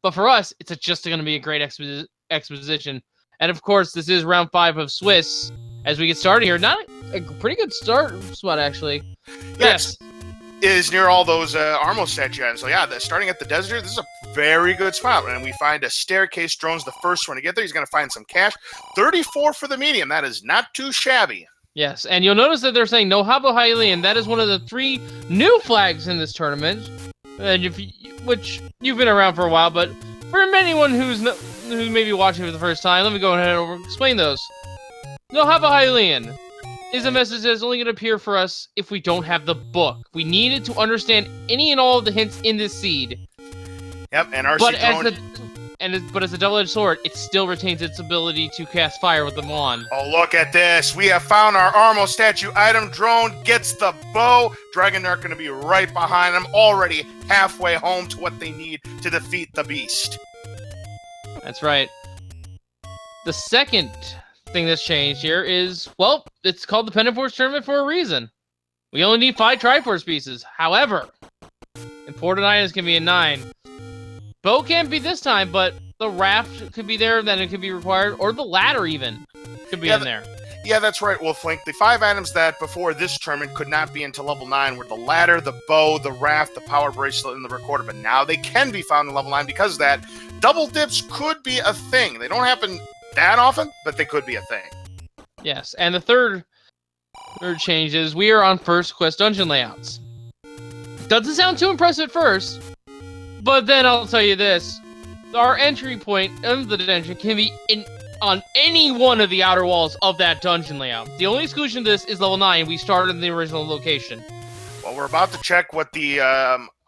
But for us, it's just going to be a great exposition. And of course, this is round 5 of Swiss. As we get started here, not a pretty good start spot, actually. Yes. Is near all those Armo statue items. So yeah, starting at the desert, this is a very good spot. And we find a staircase. Drone's the first one to get there. He's going to find some cash. 34 for the medium. That is not too shabby. Yes, and you'll notice that they're saying no Habo Hylian. That is one of the 3 new flags in this tournament, which you've been around for a while. But for anyone who's maybe watching for the first time, let me go ahead and explain those. No Habo Hylian is a message that is only going to appear for us if we don't have the book. We needed to understand any and all of the hints in this seed. Yep, and rcdrone... But as a double-edged sword, it still retains its ability to cast fire with the wand. Oh, look at this. We have found our Armo statue item. Drone gets the bow. Dragondarch going to be right behind him, already halfway home to what they need to defeat the beast. That's right. The second thing that's changed here is, well, it's called the Pendant Force Tournament for a reason. We only need 5 Triforce pieces. However, important items can be a 9. Bow can't be this time, but the raft could be there, then it could be required, or the ladder even could be in there. Yeah, that's right, Wolflink. The 5 items that before this tournament could not be until level 9 were the ladder, the bow, the raft, the power bracelet, and the recorder. But now they can be found in level 9 because of that. Double dips could be a thing. They don't happen that often, but they could be a thing. Yes, and the third change is we are on first quest dungeon layouts. Doesn't sound too impressive at first, but then I'll tell you this. Our entry point of the dungeon can be on any one of the outer walls of that dungeon layout. The only exclusion to this is level 9. We started in the original location. Well, we're about to check what the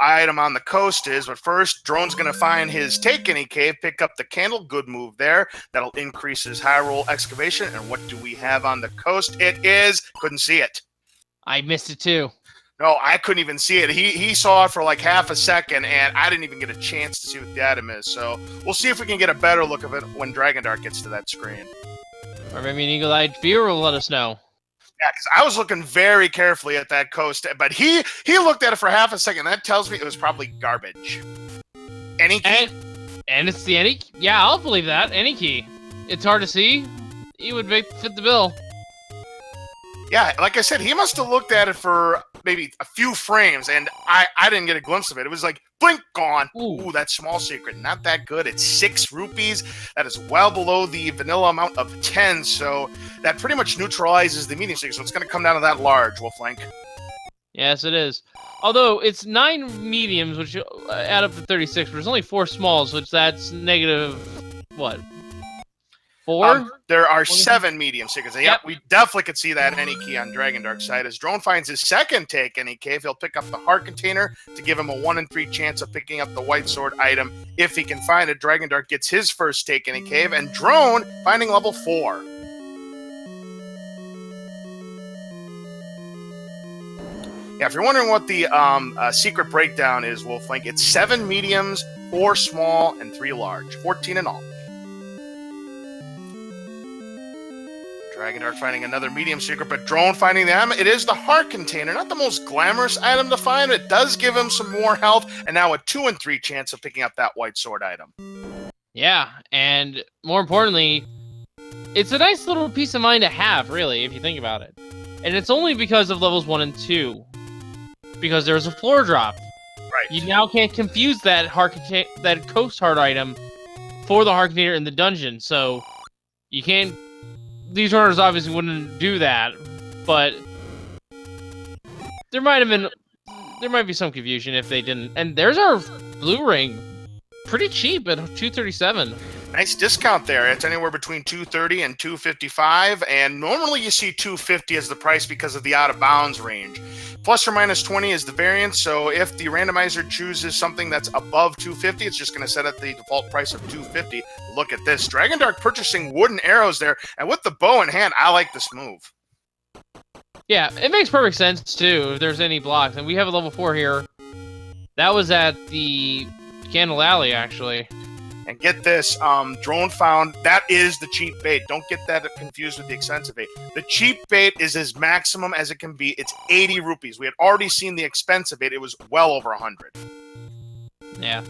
item on the coast is, but first, Drone's going to find his Take Any Cave, pick up the candle. Good move there. That'll increase his high roll excavation. And what do we have on the coast? It is... Couldn't see it. I missed it too. No, I couldn't even see it. He saw it for like half a second, and I didn't even get a chance to see what the item is. So we'll see if we can get a better look of it when Dragondarch gets to that screen. Or maybe an eagle-eyed viewer will let us know. Yeah, because I was looking very carefully at that coast, but he looked at it for half a second. That tells me it was probably garbage. Any key? And it's the any key? Yeah, I'll believe that. Any key. It's hard to see. He would fit the bill. Yeah, like I said, he must have looked at it for maybe a few frames, and I didn't get a glimpse of it. It was like, blink, gone. Ooh, that small secret. Not that good. It's 6 rupees. That is well below the vanilla amount of 10, so that pretty much neutralizes the medium secret, so it's going to come down to that large, Wolflink. Yes, it is. Although, it's 9 mediums, which add up to 36, but there's only 4 smalls, which that's negative, what? 4? There are 7 medium secrets. Yep, we definitely could see that in any key on Dragondarch's side. As Drone finds his second Take Any Cave, he'll pick up the heart container to give him a 1 in 3 chance of picking up the white sword item. If he can find it, Dragondarch gets his first Take Any Cave, and Drone finding level 4. Yeah, if you're wondering what the secret breakdown is, Wolflink, it's 7 mediums, 4 small, and 3 large. 14 in all. Dragondarch finding another medium secret, but Drone finding them. It is the heart container. Not the most glamorous item to find, but it does give him some more health, and now a 2 in 3 chance of picking up that white sword item. Yeah, and more importantly, it's a nice little peace of mind to have, really, if you think about it. And it's only because of levels 1 and 2. Because there's a floor drop. Right. You now can't confuse that coast heart item for the heart container in the dungeon, so you can't. These runners obviously wouldn't do that, but there might be some confusion if they didn't. And there's our blue ring, pretty cheap at $237. Nice discount there. It's anywhere between $230 and $255, and normally you see $250 as the price because of the out of bounds range. Plus or minus 20 is the variance, so if the randomizer chooses something that's above $250, it's just going to set at the default price of $250. Look at this. Dragondarch purchasing wooden arrows there, and with the bow in hand, I like this move. Yeah, it makes perfect sense, too, if there's any blocks. And we have a level 4 here. That was at the Candle Alley, actually. And get this, Drone found, that is the cheap bait. Don't get that confused with the expensive bait. The cheap bait is as maximum as it can be. It's 80 rupees. We had already seen the expensive bait. It was well over 100. Yeah.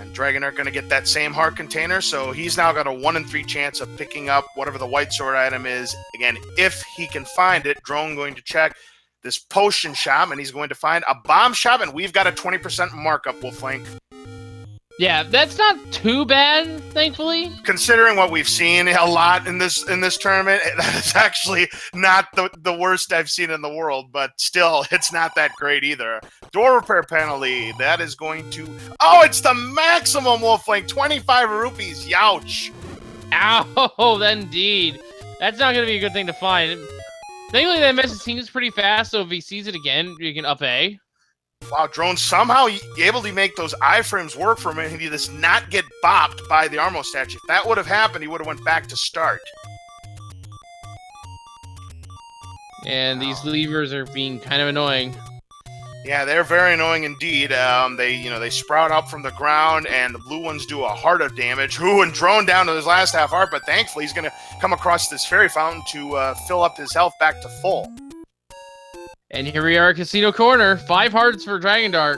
And Dragondarch going to get that same heart container, so he's now got a 1 in 3 chance of picking up whatever the white sword item is. Again, if he can find it, Drone going to check this potion shop, and he's going to find a bomb shop, and we've got a 20% markup, Wolflink. Yeah, that's not too bad, thankfully. Considering what we've seen a lot in this tournament, that is actually not the worst I've seen in the world, but still, it's not that great either. Door repair penalty, that is going to... Oh, it's the maximum, Wolflink! 25 rupees, youch! Ow, indeed. That's not going to be a good thing to find. Thankfully, that message seems pretty fast, so if he sees it again, you can up A. Wow, Drone somehow able to make those iframes work for him, and he does not get bopped by the Armo statue. If that would have happened, he would have went back to start. And these levers are being kind of annoying. Yeah, they're very annoying indeed. They sprout up from the ground, and the blue ones do a heart of damage. Ooh, and Drone down to his last half heart, but thankfully he's going to come across this fairy fountain to fill up his health back to full. And here we are at Casino Corner. 5 hearts for Dragondarch.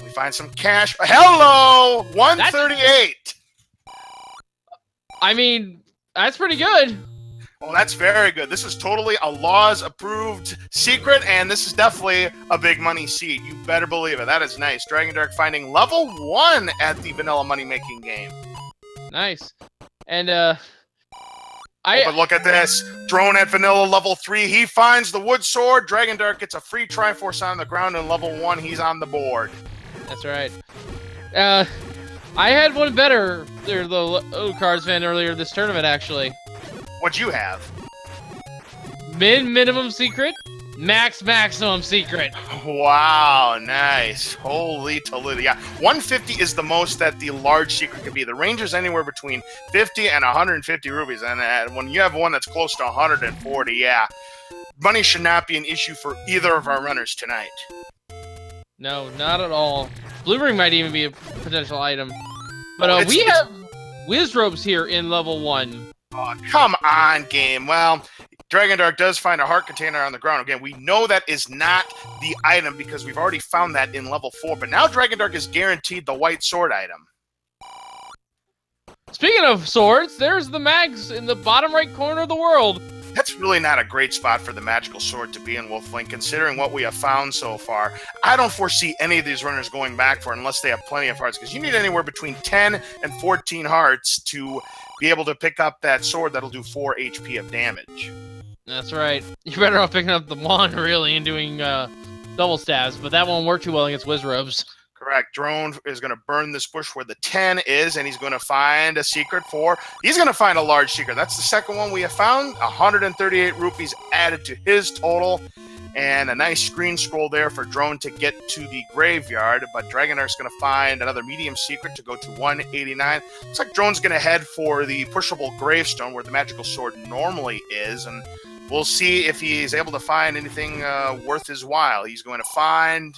We find some cash. Hello! 138! I mean, that's pretty good. Well, that's very good. This is totally a laws-approved secret, and this is definitely a big money seed. You better believe it. That is nice. Dragondarch finding level 1 at the vanilla money-making game. Nice. And, but look at this. Drone at vanilla level 3. He finds the wood sword. Dragondarch gets a free Triforce on the ground, and level 1, he's on the board. That's right. I had one better, the cards fan earlier this tournament, actually. What'd you have? Minimum secret, maximum secret. Wow, nice. Holy Toledo. Yeah, 150 is the most that the large secret could be. The range is anywhere between 50 and 150 rupees. And when you have one that's close to 140, yeah, money should not be an issue for either of our runners tonight. No, not at all. Blue ring might even be a potential item. But we have Wiz Robes here in level 1. Oh, come on, game. Well, Dragondarch does find a heart container on the ground. Again, we know that is not the item because we've already found that in level 4. But now Dragondarch is guaranteed the white sword item. Speaking of swords, there's the mags in the bottom right corner of the world. That's really not a great spot for the magical sword to be in, Wolflink, considering what we have found so far. I don't foresee any of these runners going back for it unless they have plenty of hearts, because you need anywhere between 10 and 14 hearts to be able to pick up that sword that'll do 4 HP of damage. That's right. You're better off picking up the wand, really, and doing double stabs, but that won't work too well against Wiz Robes. Correct. Drone is going to burn this bush where the 10 is, and he's going to find a secret for... He's going to find a large secret. That's the second one we have found. 138 rupees added to his total, and a nice screen scroll there for Drone to get to the graveyard. But Dragondarch's going to find another medium secret to go to 189. Looks like Drone's going to head for the pushable gravestone where the magical sword normally is, and we'll see if he's able to find anything worth his while. He's going to find...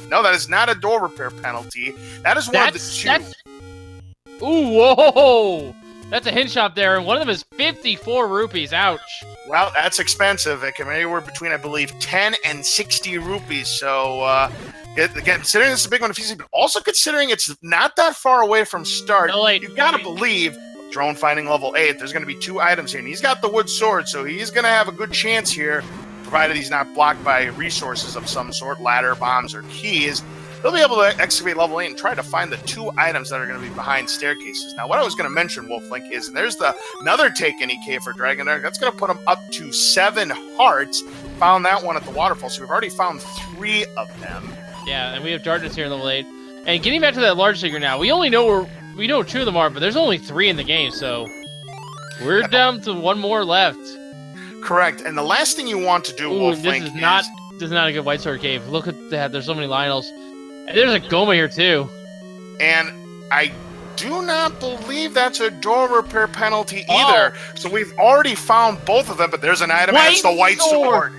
No, that is not a door repair penalty. That is one of the two. Ooh, whoa! That's a hint shop there, and one of them is 54 rupees. Ouch. Well, that's expensive. It can be anywhere between, I believe, 10 and 60 rupees. So, again, considering this is a big one, but also considering it's not that far away from start, you got to believe... Drone finding level 8. There's going to be 2 items here, and he's got the wood sword, so he's going to have a good chance here, provided he's not blocked by resources of some sort, ladder, bombs, or keys. He'll be able to excavate level 8 and try to find the 2 items that are going to be behind staircases. Now, what I was going to mention, Wolflink, is there's another take any EK for Dragondarch. That's going to put him up to 7 hearts. Found that one at the waterfall, so we've already found 3 of them. Yeah, and we have darkness here in level 8. And getting back to that large secret now, we know 2 of them are, but there's only 3 in the game, so we're down to 1 more left. Correct. And the last thing you want to do, Wolflink, this is not a good white sword cave. Look at that. There's so many Lionels. And there's a Goma here too. And I do not believe that's a door repair penalty either. So we've already found both of them, but there's an item, and it's the white sword.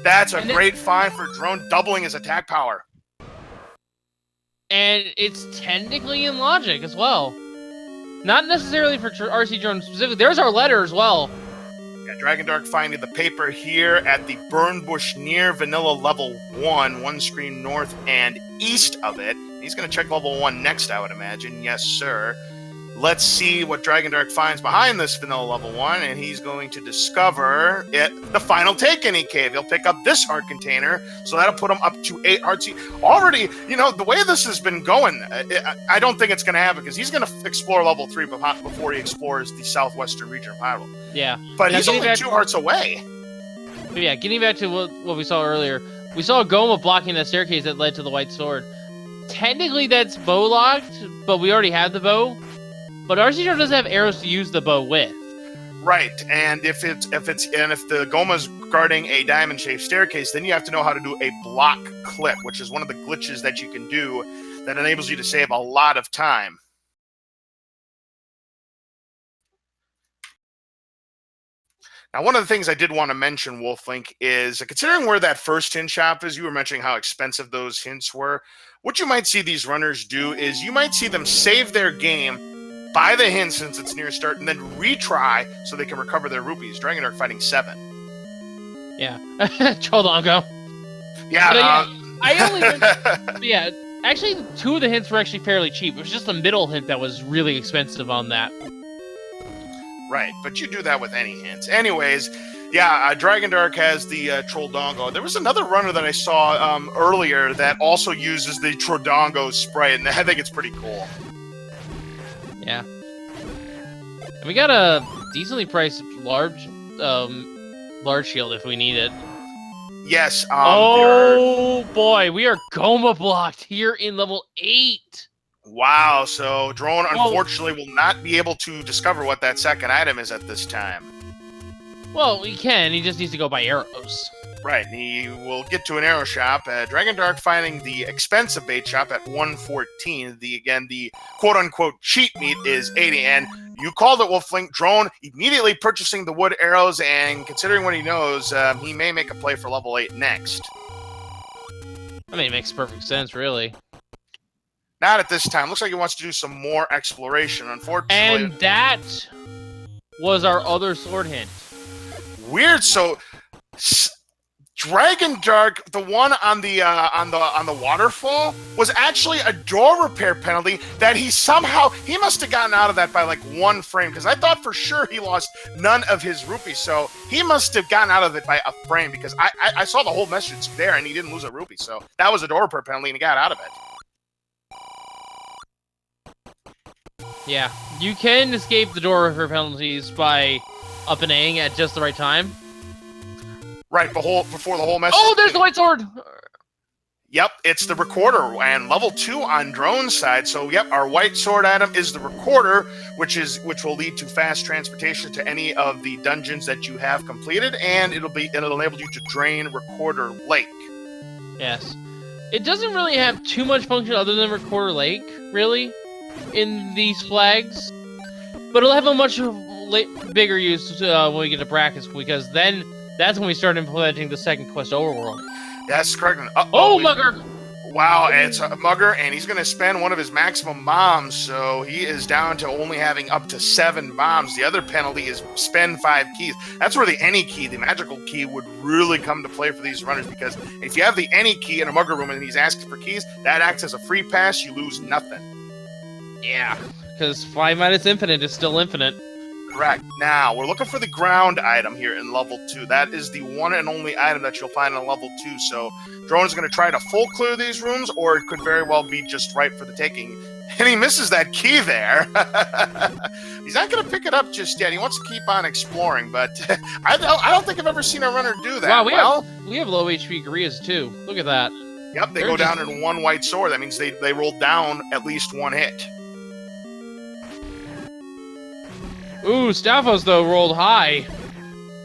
That's a great find for Drone, doubling his attack power. And it's technically in logic as well. Not necessarily for rcdrone specifically. There's our letter as well. Yeah, Dragondarch finding the paper here at the burn bush near vanilla level 1, 1 screen north and east of it. He's going to check level 1 next, I would imagine. Yes, sir. Let's see what Dragondarch finds behind this vanilla level 1, and he's going to discover the final Take-Any cave. He'll pick up this heart container, so that'll put him up to 8 hearts. Already, you know, the way this has been going, I don't think it's going to happen, because he's going to explore level 3 before he explores the southwestern region of Hyrule. Yeah. But now, he's only 2 hearts away. But yeah, getting back to what we saw earlier, we saw Goma blocking that staircase that led to the White Sword. Technically, that's bow locked, but we already have the bow. But rcdrone doesn't have arrows to use the bow with. Right, and if the Goma's guarding a diamond-shaped staircase, then you have to know how to do a block clip, which is one of the glitches that you can do that enables you to save a lot of time. Now, one of the things I did want to mention, Wolflink, is considering where that first hint shop is, you were mentioning how expensive those hints were. What you might see these runners do is you might see them save their game, buy the hint since it's near start, and then retry so they can recover their rupees. Dragondarch fighting 7. Yeah. Choldongo. Yeah. Yeah, actually, 2 of the hints were actually fairly cheap. It was just the middle hint that was really expensive on that. Right, but you do that with any hints. Anyways, yeah, Dragondarch has the Troldongo. There was another runner that I saw earlier that also uses the Troldongo sprite, and I think it's pretty cool. Yeah. And we got a decently priced large shield if we need it. Yes. Boy, we are Goma blocked here in level 8. Wow, so Drone unfortunately will not be able to discover what that second item is at this time. Well, he can. He just needs to go buy arrows. Right, he will get to an arrow shop. Dragondarch finding the expensive bait shop at 114. The quote-unquote cheat meat is 80. And you called it, Wolflink. Drone immediately purchasing the wood arrows, and considering what he knows, he may make a play for level 8 next. I mean, it makes perfect sense, really. Not at this time. Looks like he wants to do some more exploration, unfortunately. And that was our other sword hint. Weird. So, Dragondarch, the one on the waterfall, was actually a door repair penalty that he must have gotten out of that by like 1 frame, because I thought for sure he lost none of his rupees. So he must have gotten out of it by a frame, because I saw the whole message there and he didn't lose a rupee. So that was a door repair penalty and he got out of it. Yeah, you can escape the door repair penalties by up and A-ing at just the right time. Right, before the whole message. Oh, there's the White Sword! Yep, it's the recorder, and level 2 on Drone's side. So, yep, our White Sword item is the recorder, which will lead to fast transportation to any of the dungeons that you have completed, and it'll enable you to drain Recorder Lake. Yes. It doesn't really have too much function other than Recorder Lake, really, in these flags. But it'll have a much bigger use when we get to brackets, because then that's when we start implementing the second quest overworld. That's correct. Mugger! Wow, it's a Mugger, and he's going to spend one of his maximum bombs, so he is down to only having up to 7 bombs. The other penalty is spend 5 keys. That's where the any key, the magical key, would really come to play for these runners, because if you have the any key in a Mugger room and he's asking for keys, that acts as a free pass, you lose nothing. Yeah, because 5 minus infinite is still infinite. Correct. Now, we're looking for the ground item here in level 2. That is the one and only item that you'll find in level 2. So, Drone is going to try to full clear these rooms, or it could very well be just ripe for the taking. And he misses that key there. He's not going to pick it up just yet. He wants to keep on exploring, but I don't think I've ever seen a runner do that. Wow, we have low HP Gurias too. Look at that. Yep, they go down in 1 white sword. That means they rolled down at least 1 hit. Ooh, Staphos, though, rolled high.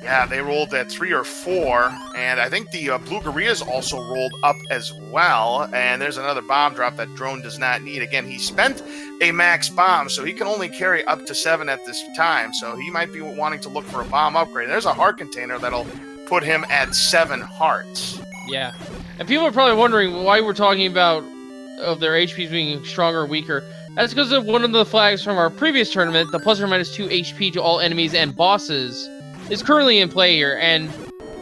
Yeah, they rolled at 3 or 4, and I think the Blue Gurias also rolled up as well, and there's another bomb drop that Drone does not need. Again, he spent a max bomb, so he can only carry up to 7 at this time, so he might be wanting to look for a bomb upgrade. There's a heart container that'll put him at 7 hearts. Yeah, and people are probably wondering why we're talking about of their HPs being stronger or weaker. That's because of one of the flags from our previous tournament, the plus or minus 2 HP to all enemies and bosses, is currently in play here, and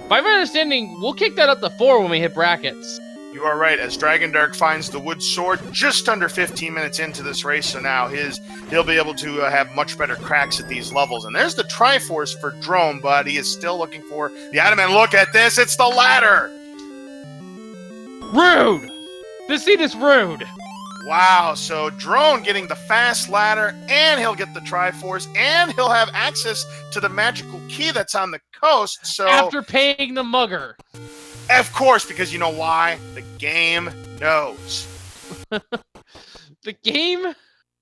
by my understanding, we'll kick that up to 4 when we hit brackets. You are right, as Dragondarch finds the wood sword just under 15 minutes into this race, so now he'll be able to have much better cracks at these levels. And there's the Triforce for Drone, but he is still looking for the item. And look at this, it's the ladder! Rude! This scene is rude! Wow, so Drone getting the fast ladder, and he'll get the Triforce, and he'll have access to the magical key that's on the coast, so... After paying the mugger. Of course, because you know why? The game knows. The game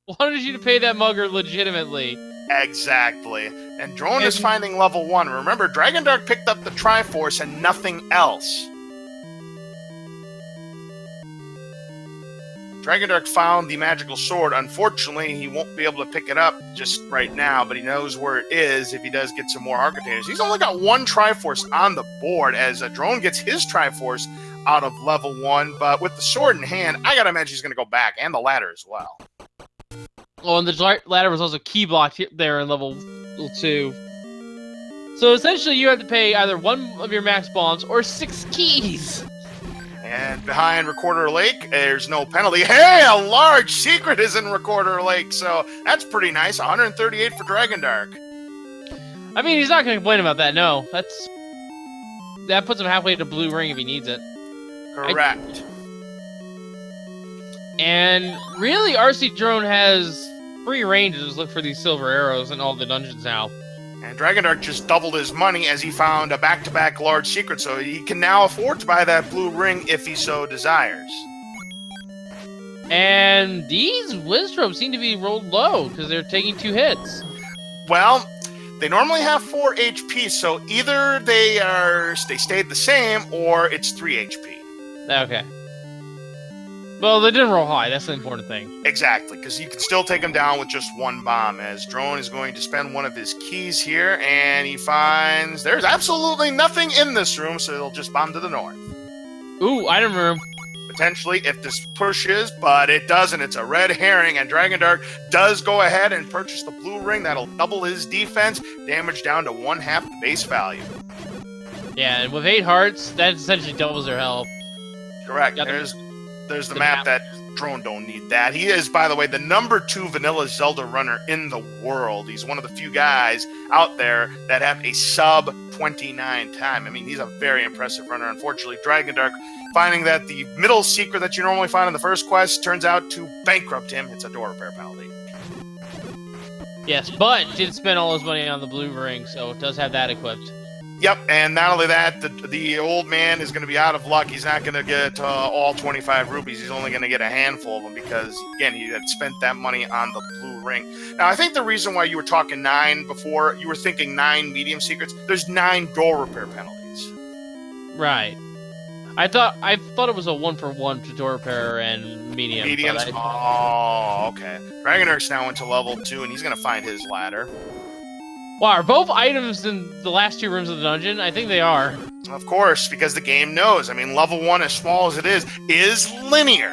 wanted you to pay that mugger legitimately. Exactly. And Drone is finding level 1. Remember, Dragondarch picked up the Triforce and nothing else. Dragondarch found the magical sword. Unfortunately, he won't be able to pick it up just right now, but he knows where it is if he does get some more Heart Containers. He's only got one Triforce on the board as a Drone gets his Triforce out of level 1, but with the sword in hand, I gotta imagine he's gonna go back, and the ladder as well. Oh, and the ladder was also key blocked there in level 2. So essentially, you have to pay either one of your max bombs or 6 keys. And behind Recorder Lake, there's no penalty. Hey, a large secret is in Recorder Lake, so that's pretty nice. 138 for Dragondarch. I mean, he's not going to complain about that, no. That puts him halfway to Blue Ring if he needs it. Correct. And really, rcdrone has free range to just look for these silver arrows in all the dungeons now. And Dragondarch just doubled his money as he found a back-to-back large secret, so he can now afford to buy that blue ring if he so desires. And these Wizrobes seem to be rolled low, because they're taking 2 hits. Well, they normally have 4 HP, so either they stayed the same, or it's 3 HP. Okay. Well, they didn't roll high, that's the important thing. Exactly, because you can still take him down with just 1 bomb, as Drone is going to spend one of his keys here, and he finds there's absolutely nothing in this room, so he'll just bomb to the north. Ooh, item room. Potentially, if this pushes, but it doesn't. It's a red herring, and Dragondarch does go ahead and purchase the blue ring. That'll double his defense, damage down to 1/2 the base value. Yeah, and with 8 hearts, that essentially doubles their health. Correct. There's the map that Drone don't need that. He is, by the way, the #2 vanilla Zelda runner in the world. He's one of the few guys out there that have a sub 29 time. I mean, he's a very impressive runner. Unfortunately, Dragondarch finding that the middle secret that you normally find in the first quest turns out to bankrupt him. It's a door repair penalty. Yes, but did spend all his money on the blue ring, so it does have that equipped. Yep, and not only that, the old man is going to be out of luck. He's not going to get all 25 rupees. He's only going to get a handful of them because, again, he had spent that money on the blue ring. Now, I think the reason why you were talking 9 before, you were thinking 9 medium secrets. There's 9 door repair penalties. Right. I thought it was a 1-for-1 to door repair and medium. Mediums? Oh, okay. Dragondarch's now into level 2, and he's going to find his ladder. Wow, are both items in the last 2 rooms of the dungeon? I think they are. Of course, because the game knows. I mean, level 1, as small as it is linear.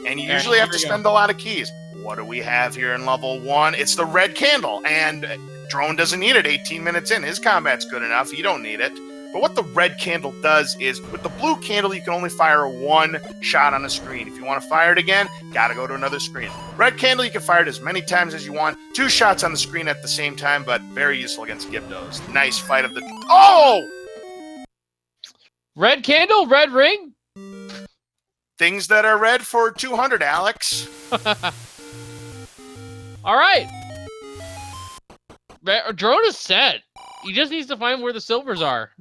And you usually have to spend a lot of keys. What do we have here in level 1? It's the red candle. And Drone doesn't need it 18 minutes in. His combat's good enough. You don't need it. But what the red candle does is, with the blue candle, you can only fire 1 shot on a screen. If you want to fire it again, gotta go to another screen. Red candle, you can fire it as many times as you want. 2 shots on the screen at the same time, but very useful against Gyptos. Nice fight of the... Oh! Red candle, red ring? Things that are red for 200, Alex. All right. Drone is set. He just needs to find where the silvers are.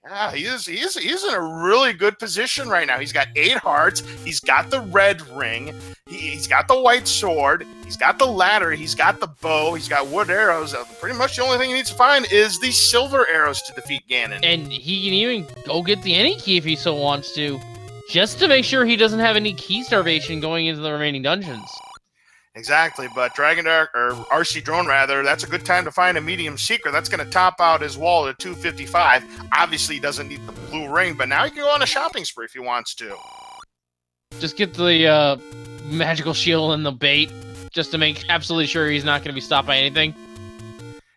Yeah, he's in a really good position right now. He's got 8 hearts. He's got the red ring. He's got the white sword. He's got the ladder. He's got the bow. He's got wood arrows. Pretty much the only thing he needs to find is the silver arrows to defeat Ganon. And he can even go get the any key if he so wants to, just to make sure he doesn't have any key starvation going into the remaining dungeons. Exactly, but Dragondarch, or rcdrone rather, that's a good time to find a medium secret. That's going to top out his wallet at 255. Obviously, he doesn't need the blue ring, but now he can go on a shopping spree if he wants to. Just get the magical shield and the bait, just to make absolutely sure he's not going to be stopped by anything.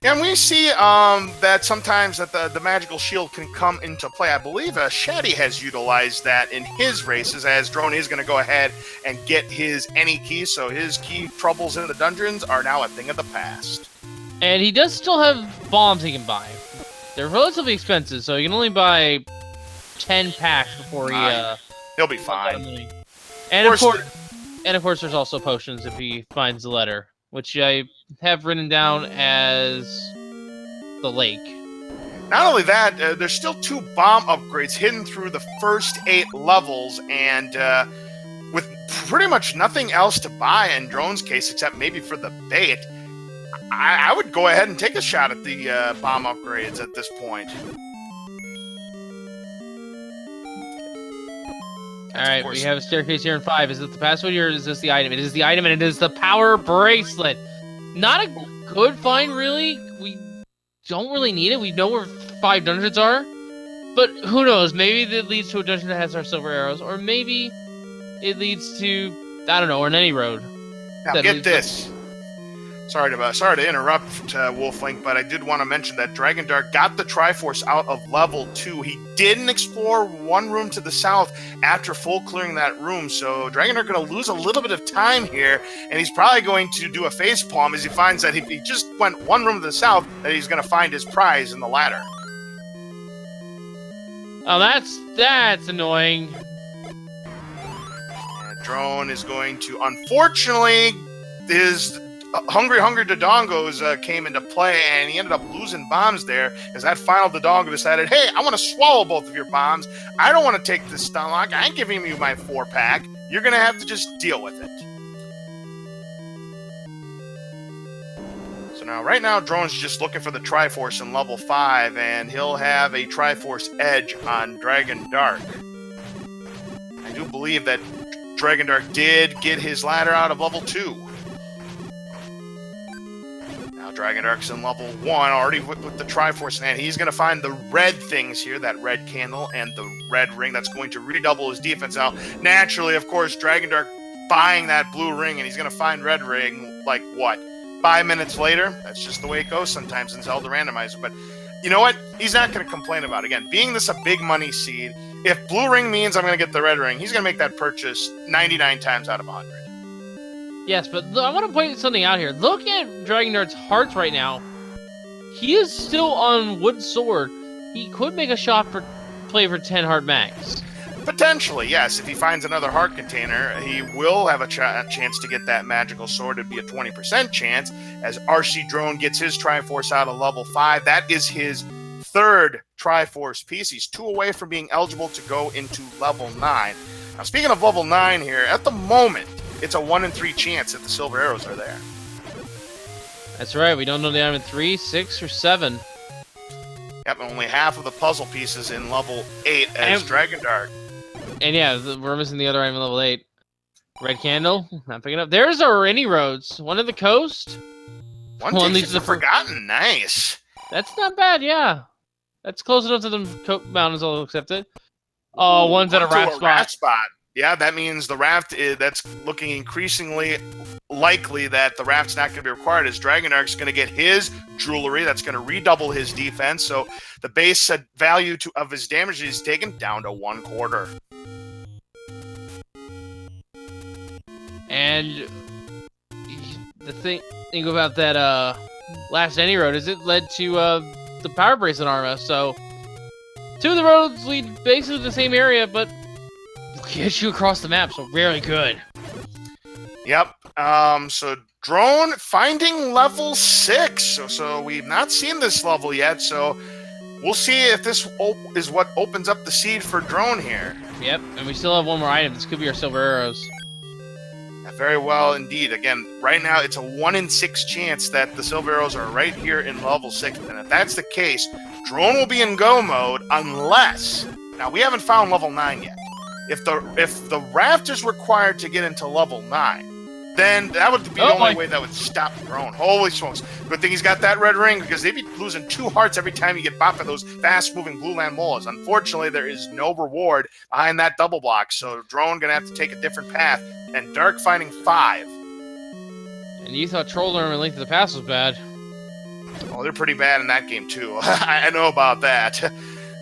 And we see that sometimes that the magical shield can come into play. I believe Shaddy has utilized that in his races, as Drone is going to go ahead and get his any key, so his key troubles in the dungeons are now a thing of the past. And he does still have bombs he can buy. They're relatively expensive, so he can only buy 10 packs before he'll be fine. And of course, there's also potions if he finds the letter, which I have written down as the lake. Not only that, there's still 2 bomb upgrades hidden through the first 8 levels, and with pretty much nothing else to buy in Drone's case, except maybe for the bait, I would go ahead and take a shot at the bomb upgrades at this point. Alright, we have a staircase here in 5. Is it the password or is this the item? It is the item, and it is the power bracelet. Not a good find, really. We don't really need it. We know where 5 dungeons are. But who knows? Maybe it leads to a dungeon that has our silver arrows. Or maybe it leads to, I don't know, or an any road. Now get this. Sorry to interrupt, Wolflink, but I did want to mention that Dragondarch got the Triforce out of level 2. He didn't explore one room to the south after full clearing that room, so Dragondarch going to lose a little bit of time here, and he's probably going to do a facepalm as he finds that if he just went one room to the south, that he's going to find his prize in the ladder. Oh, that's annoying. And Drone is going to, unfortunately, his Hungry Dodongos came into play, and he ended up losing bombs there as that final Dodongo decided, hey, I want to swallow both of your bombs. I don't want to take this stun lock. I ain't giving you my 4-pack. You're going to have to just deal with it. So now, right now, Drone's just looking for the Triforce in level 5, and he'll have a Triforce edge on Dragondarch. I do believe that Dragondarch did get his ladder out of level 2. Dragondarch's in level 1, already with the Triforce in hand. He's going to find the red things here, that red candle and the red ring. That's going to redouble his defense. Now, naturally, of course, Dragondarch buying that blue ring, and he's going to find red ring, like, what, 5 minutes later? That's just the way it goes sometimes in Zelda Randomizer. But you know what? He's not going to complain about it. Again, being this a big money seed, if blue ring means I'm going to get the red ring, he's going to make that purchase 99 times out of 100. Yes, but I want to point something out here. Look at Dragondarch's hearts right now. He is still on wood sword. He could make a shot for play for 10 heart max. Potentially, yes. If he finds another heart container, he will have a chance to get that magical sword. It'd be a 20% chance as rcdrone gets his Triforce out of level 5. That is his 3rd Triforce piece. He's 2 away from being eligible to go into level 9. Now, speaking of level 9 here, at the moment, it's a 1 in 3 chance that the silver arrows are there. That's right. We don't know the item in 3, 6, or 7. Yep, and only half of the puzzle pieces in level 8 as Dragondarch. And yeah, we're missing the other item in level 8. Red candle. Not picking up. There's our any roads. One at the coast. One leads to the Forgotten. Nice. That's not bad, yeah. That's close enough to the mountains, I'll accept it. Oh, one's at a raft spot. Yeah, that means the raft, that's looking increasingly likely that the raft's not going to be required, as Dragondarch's going to get his jewelry. That's going to redouble his defense, so the base value of his damage is taken down to 1/4. And the thing about that last any road is it led to the power bracelet armor, so 2 of the roads lead basically to the same area, but get you across the map, so very good. Yep. So Drone finding level 6. So we've not seen this level yet, so we'll see if this is what opens up the seed for Drone here. Yep, and we still have one more item. This could be our silver arrows. Yeah, very well indeed. Again, right now it's a 1 in 6 chance that the silver arrows are right here in level 6. And if that's the case, Drone will be in go mode unless... Now, we haven't found level 9 yet. If the raft is required to get into level 9, then that would be the only way that would stop Drone. Holy smokes. Good thing he's got that red ring, because they'd be losing 2 hearts every time you get bopped by those fast-moving blue land molas. Unfortunately, there is no reward behind that double block, so Drone going to have to take a different path, and Dark finding 5. And you thought Troll Armor Link to the Pass was bad. Well, Oh, they're pretty bad in that game, too. I know about that.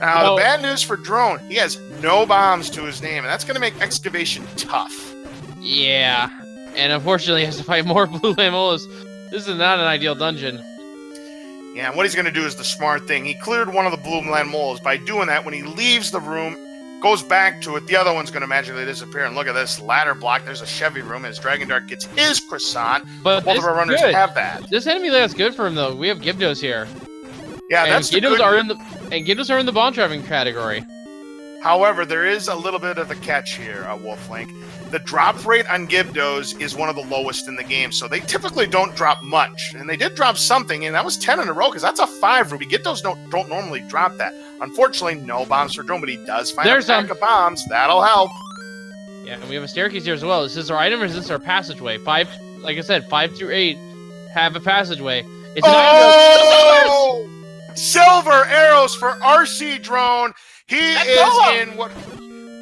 Now, the bad news for Drone, he has no bombs to his name, and that's going to make excavation tough. Yeah, and unfortunately he has to fight more blue Lamolas. This is not an ideal dungeon. Yeah, and what he's going to do is the smart thing. He cleared one of the blue land moles. By doing that, when he leaves the room, goes back to it, the other one's going to magically disappear. And look at this ladder block. There's a Chevy room, and his Dragondarch gets his croissant. But both of our runners have that. This enemy layout's good for him, though. We have Gyptos here. Yeah, and that's Gyptos are in the bomb trapping category. However, there is a little bit of a catch here, Wolflink. The drop rate on Gyptos is one of the lowest in the game, so they typically don't drop much. And they did drop something, and that was 10 in a row, because that's a 5 ruby. Gyptos don't normally drop that. Unfortunately, no bombs for Drone, but he does find a pack of bombs. That'll help. Yeah, and we have a staircase here as well. Is this our item or is this our passageway? Like I said, 5 through 8 have a passageway. It's an item. Silver arrows for rcdrone. He is in what?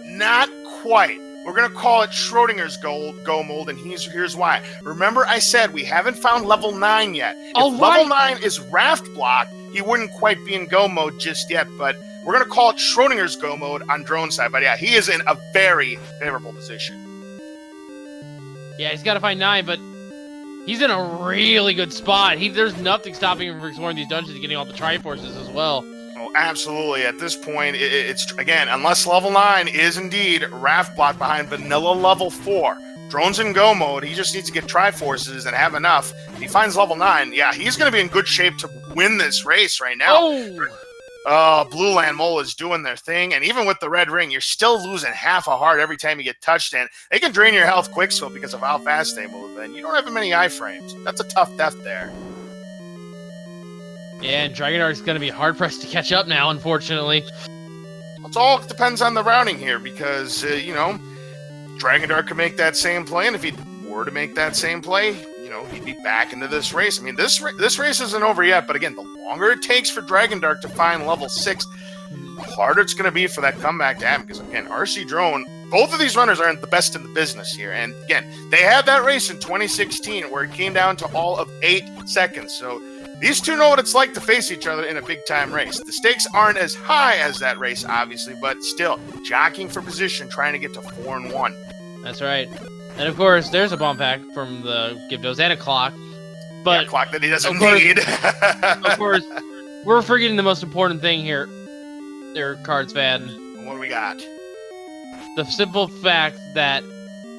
Not quite. We're going to call it Schrodinger's go mold, and here's why. Remember I said we haven't found level 9 yet. If level 9 is raft block, he wouldn't quite be in go mode just yet, but we're going to call it Schrodinger's go mode on Drone side. But yeah, he is in a very favorable position. Yeah, he's got to find 9, but he's in a really good spot. There's nothing stopping him from exploring these dungeons and getting all the Triforces as well. Oh, absolutely. At this point, it's again, unless level 9 is indeed raft block behind vanilla level 4. Drone's in go mode. He just needs to get Triforces and have enough. If he finds level 9, yeah, he's going to be in good shape to win this race right now. Blue Land Mole is doing their thing, and even with the red ring, you're still losing half a heart every time you get touched, and they can drain your health quick so because of how fast they move, and you don't have many iframes. That's a tough death there. Yeah, and Dragondarch is going to be hard-pressed to catch up now, unfortunately. It all depends on the routing here, because, Dragondarch could make that same play, and if he were to make that same play, he'd be back into this race. I mean, this race isn't over yet, but again, the longer it takes for Dragondarch to find level 6, the harder it's going to be for that comeback to happen, because, again, rcdrone, both of these runners aren't the best in the business here, and, again, they had that race in 2016 where it came down to all of 8 seconds, so these two know what it's like to face each other in a big-time race. The stakes aren't as high as that race, obviously, but still, jockeying for position, trying to get to 4-1. That's right. And, of course, there's a bomb pack from the Gyptos and a clock. But a clock that he doesn't need. Of course, we're forgetting the most important thing here, there, Cards fan. What do we got? The simple fact that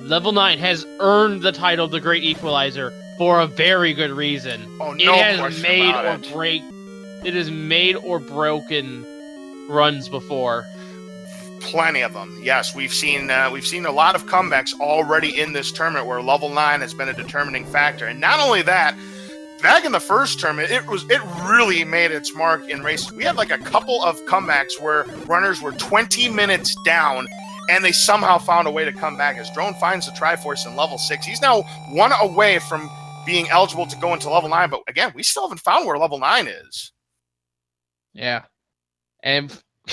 level 9 has earned the title The Great Equalizer for a very good reason. Oh, no question about it. It has made or broken runs before. Plenty of them. Yes, we've seen a lot of comebacks already in this tournament where level 9 has been a determining factor. And not only that, back in the first tournament, it really made its mark in races. We had like a couple of comebacks where runners were 20 minutes down and they somehow found a way to come back. As Drone finds the Triforce in level 6, he's now 1 away from being eligible to go into level 9. But again, we still haven't found where level 9 is. Yeah. And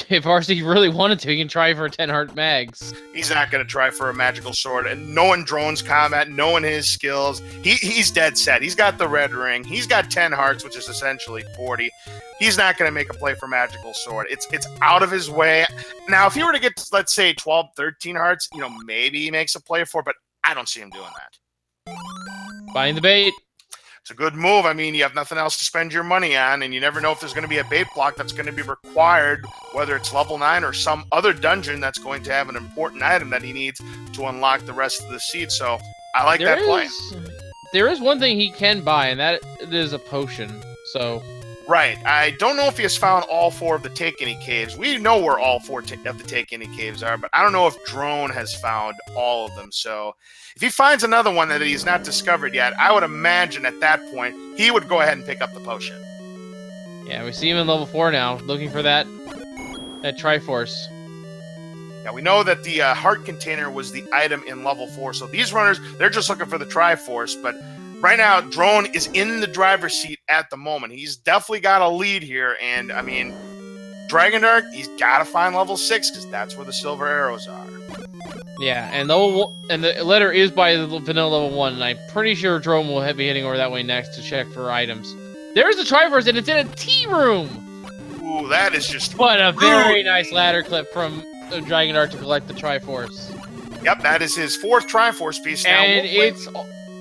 if RC really wanted to, he can try for 10 heart mags. He's not going to try for a magical sword. And knowing Drone's combat, knowing his skills, he's dead set. He's got the red ring. He's got 10 hearts, which is essentially 40. He's not going to make a play for magical sword. It's out of his way. Now, if he were to get, let's say, 12, 13 hearts, maybe he makes a play for it, but I don't see him doing that. Buying the bait. It's a good move. I mean, you have nothing else to spend your money on, and you never know if there's going to be a bait block that's going to be required, whether it's level 9 or some other dungeon that's going to have an important item that he needs to unlock the rest of the seed. So I like that play. There is one thing he can buy, and that is a potion. So right. I don't know if he has found all 4 of the Take Any Caves. We know where all 4 of the Take Any Caves are, but I don't know if Drone has found all of them. So if he finds another one that he's not discovered yet, I would imagine at that point he would go ahead and pick up the potion. Yeah, we see him in level 4 now, looking for that Triforce. Now we know that the heart container was the item in level 4, so these runners, they're just looking for the Triforce, but right now, Drone is in the driver's seat at the moment. He's definitely got a lead here, and I mean, Dragondarch, he's got to find level 6 because that's where the silver arrows are. Yeah, and the letter is by the vanilla level 1, and I'm pretty sure Drone will be heading over that way next to check for items. There's the Triforce, and it's in a tea room. Ooh, that is just. What a very nice ladder clip from the Dragondarch to collect the Triforce. Yep, that is his 4th Triforce piece. Now, And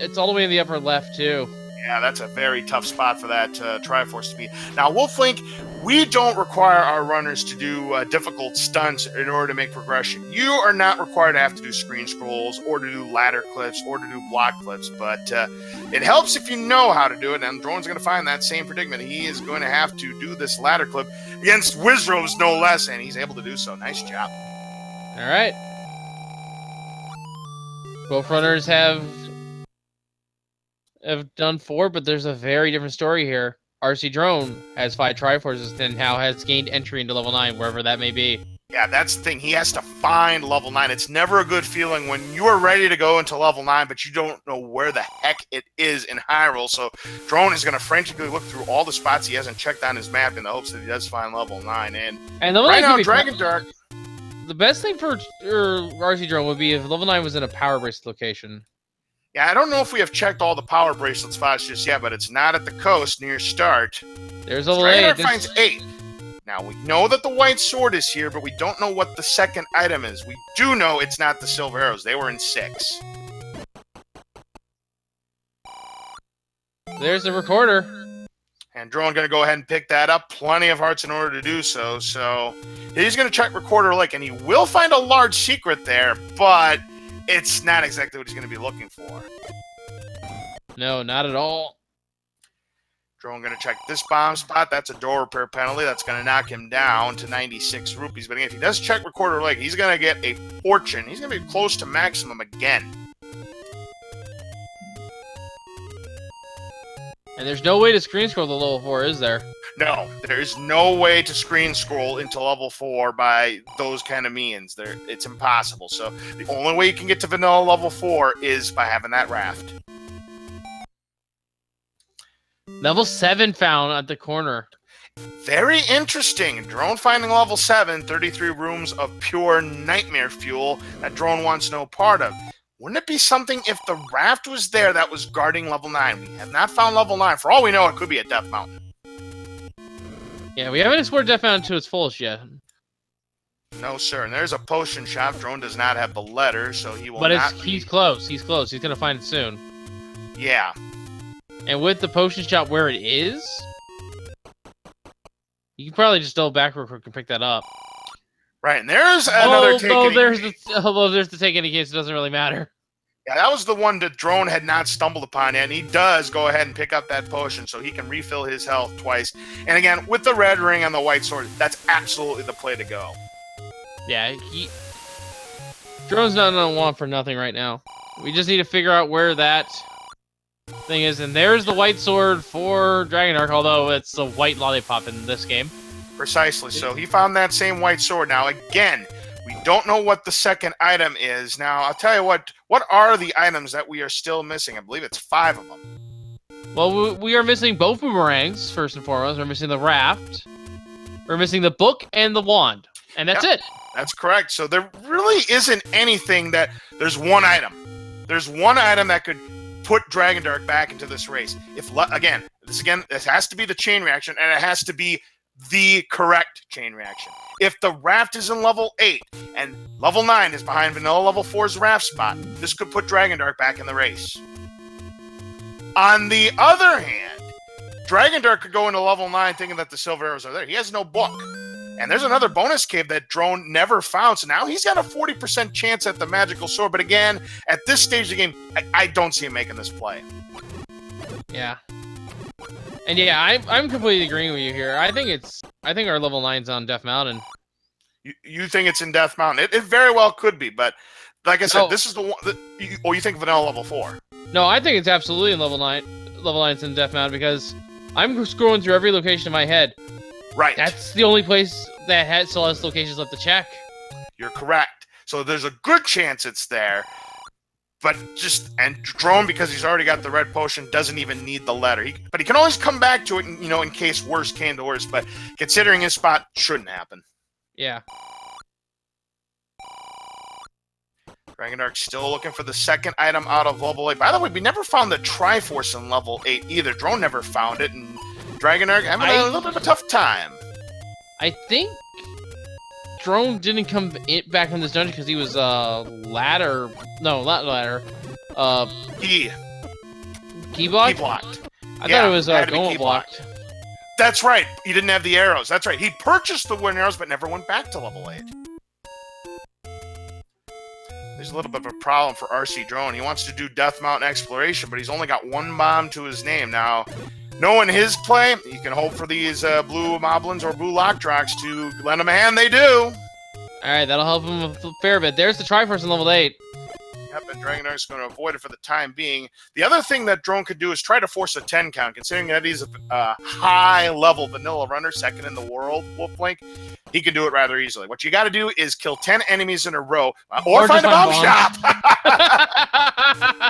it's all the way in the upper left too. Yeah, that's a very tough spot for that Triforce to be. Now, Wolflink, we don't require our runners to do difficult stunts in order to make progression. You are not required to have to do screen scrolls or to do ladder clips or to do block clips, but it helps if you know how to do it, and Drone's going to find that same predicament. He is going to have to do this ladder clip against Wizrobes, no less, and he's able to do so. Nice job. All right. Both runners have done 4, but there's a very different story here. rcdrone has 5 Triforces and now has gained entry into level 9, wherever that may be. Yeah, that's the thing. He has to find level 9. It's never a good feeling when you are ready to go into level 9, but you don't know where the heck it is in Hyrule. So Drone is going to frantically look through all the spots he hasn't checked on his map in the hopes that he does find level 9. And right now, Dragondarch... The best thing for rcdrone would be if level 9 was in a power bracelet location. Yeah, I don't know if we have checked all the power bracelet spots just yet, but it's not at the coast near start. There's a lair. Dragondarch finds 8. Now, we know that the white sword is here, but we don't know what the second item is. We do know it's not the silver arrows. They were in 6. There's the recorder. And Drone going to go ahead and pick that up. Plenty of hearts in order to do so. So he's going to check Recorder Lake, and he will find a large secret there, but it's not exactly what he's going to be looking for. No, not at all. Drone going to check this bomb spot. That's a door repair penalty. That's going to knock him down to 96 rupees. But if he does check Recorder Lake, he's going to get a fortune. He's going to be close to maximum again. And there's no way to screen scroll the level 4, is there? No, there is no way to screen scroll into level 4 by those kind of means. It's impossible. So the only way you can get to vanilla level 4 is by having that raft. Level 7 found at the corner. Very interesting. Drone finding level 7, 33 rooms of pure nightmare fuel that Drone wants no part of. Wouldn't it be something if the raft was there that was guarding level 9? We have not found level 9. For all we know, it could be a Death Mountain. Yeah, we haven't explored Death Mountain to its fullest yet. No, sir. And there's a potion shop. Drone does not have the letter, so he will but not he's close. He's close. He's going to find it soon. Yeah. And with the potion shop where it is, you can probably just double back real quick and pick that up. Right, and there's another take. Although there's the take any case, it doesn't really matter. Yeah, that was the one that Drone had not stumbled upon yet, and he does go ahead and pick up that potion so he can refill his health twice. And again, with the red ring on the white sword, that's absolutely the play to go. Yeah, Drone's not gonna want for nothing right now. We just need to figure out where that thing is, and there's the white sword for Dragondarch, although it's a white lollipop in this game. Precisely. So he found that same white sword. Now, again, we don't know what the second item is. Now, I'll tell you what are the items that we are still missing? I believe it's 5 of them. Well, we are missing both boomerangs, first and foremost. We're missing the raft. We're missing the book and the wand. And that's it. That's correct. So there really isn't anything that... There's one item. There's one item that could put Dragondarch back into this race. This has to be the chain reaction, and it has to be the correct chain reaction. If the raft is in level 8 and level 9 is behind vanilla level 4's raft spot, this could put Dragondarch back in the race. On the other hand, Dragondarch could go into level 9 thinking that the silver arrows are there. He has no book. And there's another bonus cave that Drone never found, so now he's got a 40% chance at the magical sword. But again, at this stage of the game, I don't see him making this play. Yeah. And yeah, I'm completely agreeing with you here. I think our level 9's on Death Mountain. You think it's in Death Mountain? It very well could be, but like I said, this is the one. You think vanilla level 4? No, I think it's absolutely in level 9. Level 9's in Death Mountain because I'm scrolling through every location in my head. Right. That's the only place that still has locations left to check. You're correct. So there's a good chance it's there. But Drone, because he's already got the red potion, doesn't even need the letter. But he can always come back to it, in case worse came to worse. But considering his spot, shouldn't happen. Yeah. Dragondarch still looking for the second item out of level 8. By the way, we never found the Triforce in level 8 either. Drone never found it, and Dragondarch having a little bit of a tough time. I think Drone didn't come back in this dungeon because he was ladder. No, not ladder. Key Blocked. I thought it was Ganon blocked. That's right. He didn't have the arrows. That's right. He purchased the wooden arrows, but never went back to level 8. There's a little bit of a problem for RC Drone. He wants to do Death Mountain exploration, but he's only got 1 bomb to his name. Now, knowing his play, you can hope for these blue moblins or blue lockdrocks to lend him a hand. They do. All right, that'll help him a fair bit. There's the Triforce in level 8. Yep, and Dragondarch's going to avoid it for the time being. The other thing that Drone could do is try to force a 10 count, considering that he's a high-level vanilla runner, second in the world, Wolflink. He can do it rather easily. What you got to do is kill 10 enemies in a row, or find a bomb shop.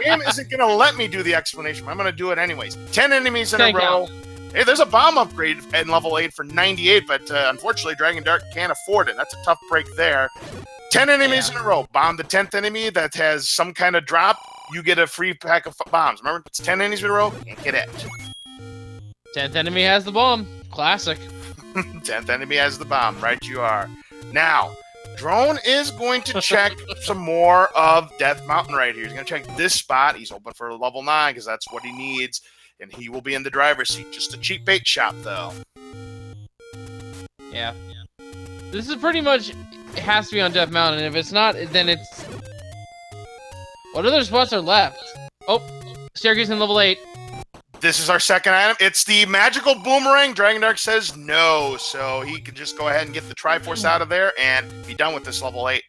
Game isn't going to let me do the explanation. I'm going to do it anyways. 10 enemies in a row. Hey, there's a bomb upgrade in level 8 for 98, but unfortunately, Dragondarch can't afford it. That's a tough break there. 10 enemies in a row. Bomb the 10th enemy that has some kind of drop. You get a free pack of bombs. Remember, it's 10 enemies in a row. Can't get it. 10th enemy has the bomb. Classic. 10th enemy has the bomb. Right you are. Now, Drone is going to check some more of Death Mountain right here. He's going to check this spot. He's hoping for level 9 because that's what he needs. And he will be in the driver's seat. Just a cheap bait shop, though. Yeah. This is pretty much... It has to be on Death Mountain. If it's not, then it's... What other spots are left? Oh, staircase in level 8. This is our second item. It's the magical boomerang. Dragondarch says no, so he can just go ahead and get the Triforce out of there and be done with this level 8.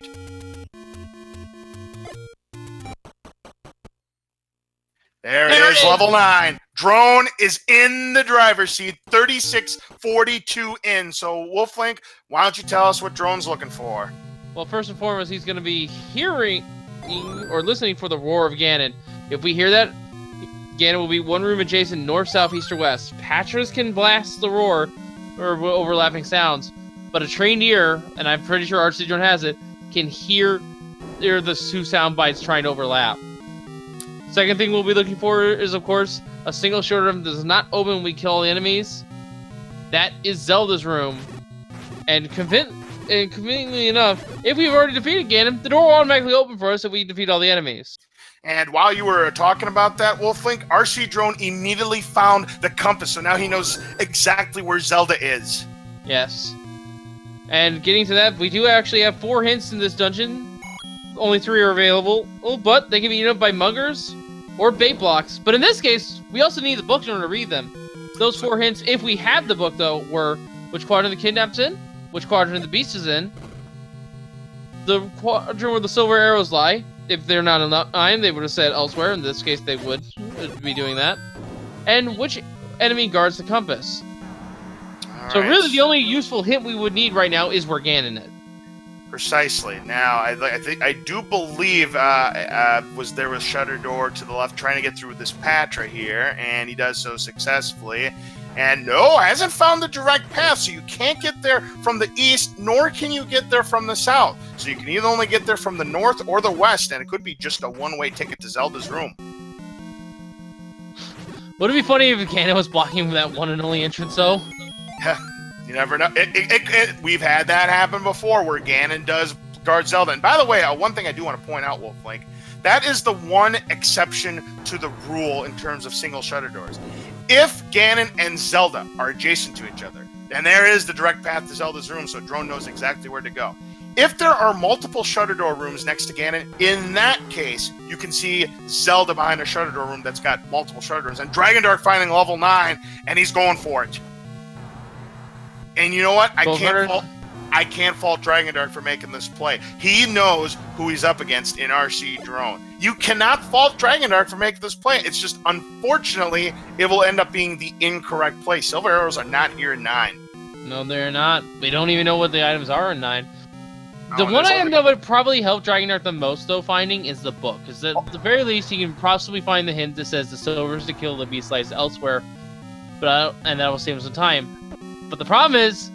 There it is, level 9. Drone is in the driver's seat, 36-42 in. So, Wolflink, why don't you tell us what Drone's looking for? Well, first and foremost, he's going to be hearing or listening for the roar of Ganon. If we hear that, Ganon will be one room adjacent, north, south, east, or west. Patchers can blast the roar or overlapping sounds, but a trained ear, and I'm pretty sure rcdrone has it, can hear the two sound bites trying to overlap. Second thing we'll be looking for is, of course, a single short room that does not open when we kill all the enemies. That is Zelda's room. And conveniently enough, if we've already defeated Ganon, the door will automatically open for us if we defeat all the enemies. And while you were talking about that, Wolflink, RC Drone immediately found the compass, so now he knows exactly where Zelda is. Yes. And getting to that, we do actually have 4 hints in this dungeon. Only 3 are available, but they can be eaten up by muggers or bait blocks. But in this case, we also need the book in order to read them. Those 4 hints, if we had the book, though, were which quadrant the kidnap's in, which quadrant the beast is in, the quadrant where the silver arrows lie. If they're not in 9, they would have said elsewhere. In this case, they would be doing that. And which enemy guards the compass. So really, the only useful hint we would need right now is where Ganon is. Precisely. Now, I do believe there was Shutter Door to the left trying to get through this patch right here, and he does so successfully. And no, hasn't found the direct path, so you can't get there from the east, nor can you get there from the south. So you can either only get there from the north or the west, and it could be just a one-way ticket to Zelda's room. Would it be funny if Ganon was blocking that one and only entrance, though? Yeah. You never know. We've had that happen before, where Ganon does guard Zelda. And by the way, one thing I do want to point out, Wolflink, that is the one exception to the rule in terms of single shutter doors. If Ganon and Zelda are adjacent to each other, then there is the direct path to Zelda's room, so Drone knows exactly where to go. If there are multiple shutter door rooms next to Ganon, in that case, you can see Zelda behind a shutter door room that's got multiple shutter doors, and Dragondarch finding level 9, and he's going for it. And you know what? I can't fault Dragondarch for making this play. He knows who he's up against in RC Drone. You cannot fault Dragondarch for making this play. It's just, unfortunately, it will end up being the incorrect play. Silver arrows are not here in 9. No, they're not. We don't even know what the items are in 9. The one item that would probably help Dragondarch the most, though, finding is the book. Because at the very least, he can possibly find the hint that says the silvers to kill the beast lies elsewhere. And that will save him some time. But the problem is,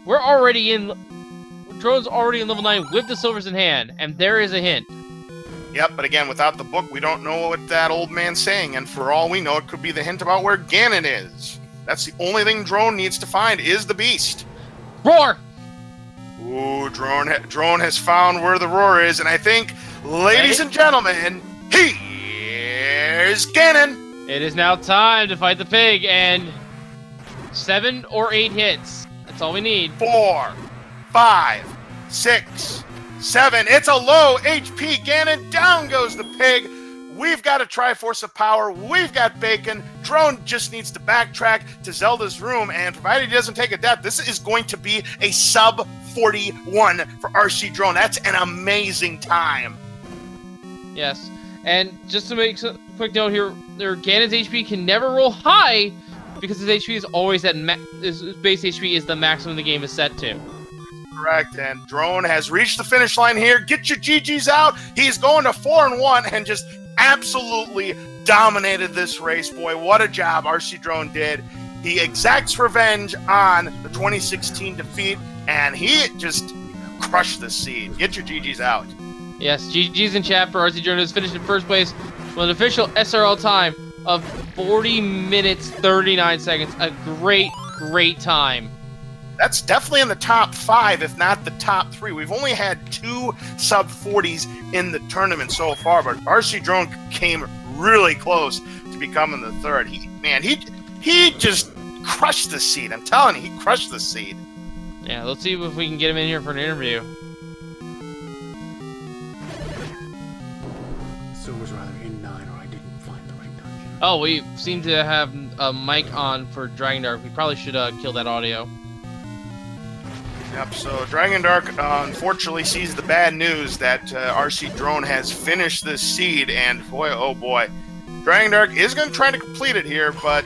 Drone's already in level 9 with the silvers in hand, and there is a hint. Yep, but again, without the book, we don't know what that old man's saying, and for all we know, it could be the hint about where Ganon is. That's the only thing Drone needs to find is the beast. Roar! Ooh, Drone has found where the roar is, and I think, ladies and gentlemen, here's Ganon. It is now time to fight the pig, and 7 or 8 hits. That's all we need. 4, 5, 6, 7. It's a low HP Ganon. Down goes the pig. We've got a Triforce of Power. We've got Bacon. Drone just needs to backtrack to Zelda's room, and provided he doesn't take a death, this is going to be a sub 41 for RC Drone. That's an amazing time. Yes, and just to make a quick note here, Ganon's HP can never roll high because his HP is always at his base HP is the maximum the game is set to. Correct, and Drone has reached the finish line here. Get your GGs out. He's going to 4-1 and just absolutely dominated this race. Boy, what a job RC Drone did. He exacts revenge on the 2016 defeat, and he just crushed the seed. Get your GGs out. Yes, GG's in chat for RC Drone, who's finished in first place with an official SRL time of 40 minutes 39 seconds. A great time. That's definitely in the top 5, if not the top 3. We've only had 2 sub 40s in the tournament so far, but RC Drone came really close to becoming the third. He just crushed the seed. I'm telling you, he crushed the seed. Yeah, let's see if we can get him in here for an interview. So it was rather in 9, or I didn't find the right dungeon. Oh, we seem to have a mic on for Dragondarch. We probably should kill that audio. Yep, so Dragondarch unfortunately sees the bad news that RC Drone has finished this seed, and boy, oh boy. Dragondarch is going to try to complete it here, but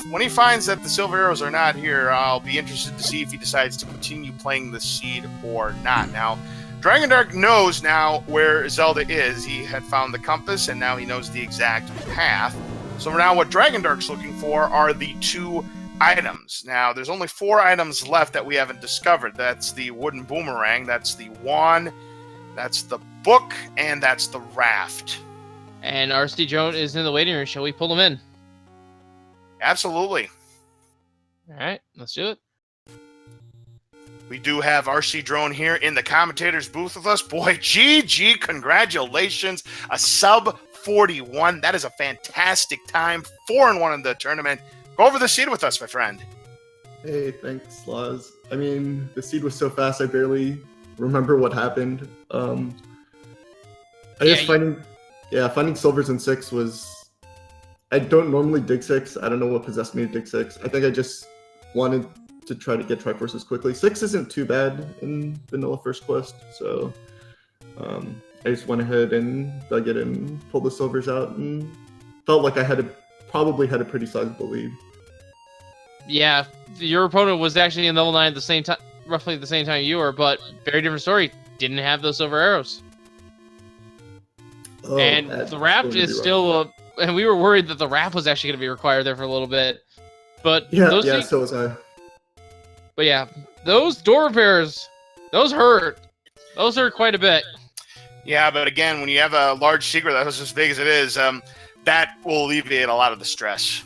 when he finds that the silver arrows are not here, I'll be interested to see if he decides to continue playing the seed or not. Now, Dragondarch knows now where Zelda is. He had found the compass, and now he knows the exact path. So now what Dragondarch's looking for are the 2 items. Now, there's only 4 items left that we haven't discovered. That's the wooden boomerang, that's the wand, that's the book, and that's the raft. And RC Drone is in the waiting room. Shall we pull him in? Absolutely. All right, let's do it. We do have RC Drone here in the commentator's booth with us. Boy, GG, congratulations. A sub 41. That is a fantastic time. 4-1 in the tournament. Go over the seed with us, my friend. Hey, thanks, Laz. I mean, the seed was so fast, I barely remember what happened. Finding silvers in 6 was... I don't normally dig 6. I don't know what possessed me to dig 6. I think I just wanted to try to get Triforces quickly. 6 isn't too bad in vanilla first quest, so I just went ahead and dug it and pulled the silvers out and felt like I probably had a pretty sizable lead. Yeah, your opponent was actually in level 9 at the same time, roughly the same time you were, but very different story. Didn't have those silver arrows. Oh, and the raft is still, and we were worried that the raft was actually going to be required there for a little bit. But so was I. But yeah, those door repairs, those hurt. Those hurt quite a bit. Yeah, but again, when you have a large secret that was as big as it is, that will alleviate a lot of the stress.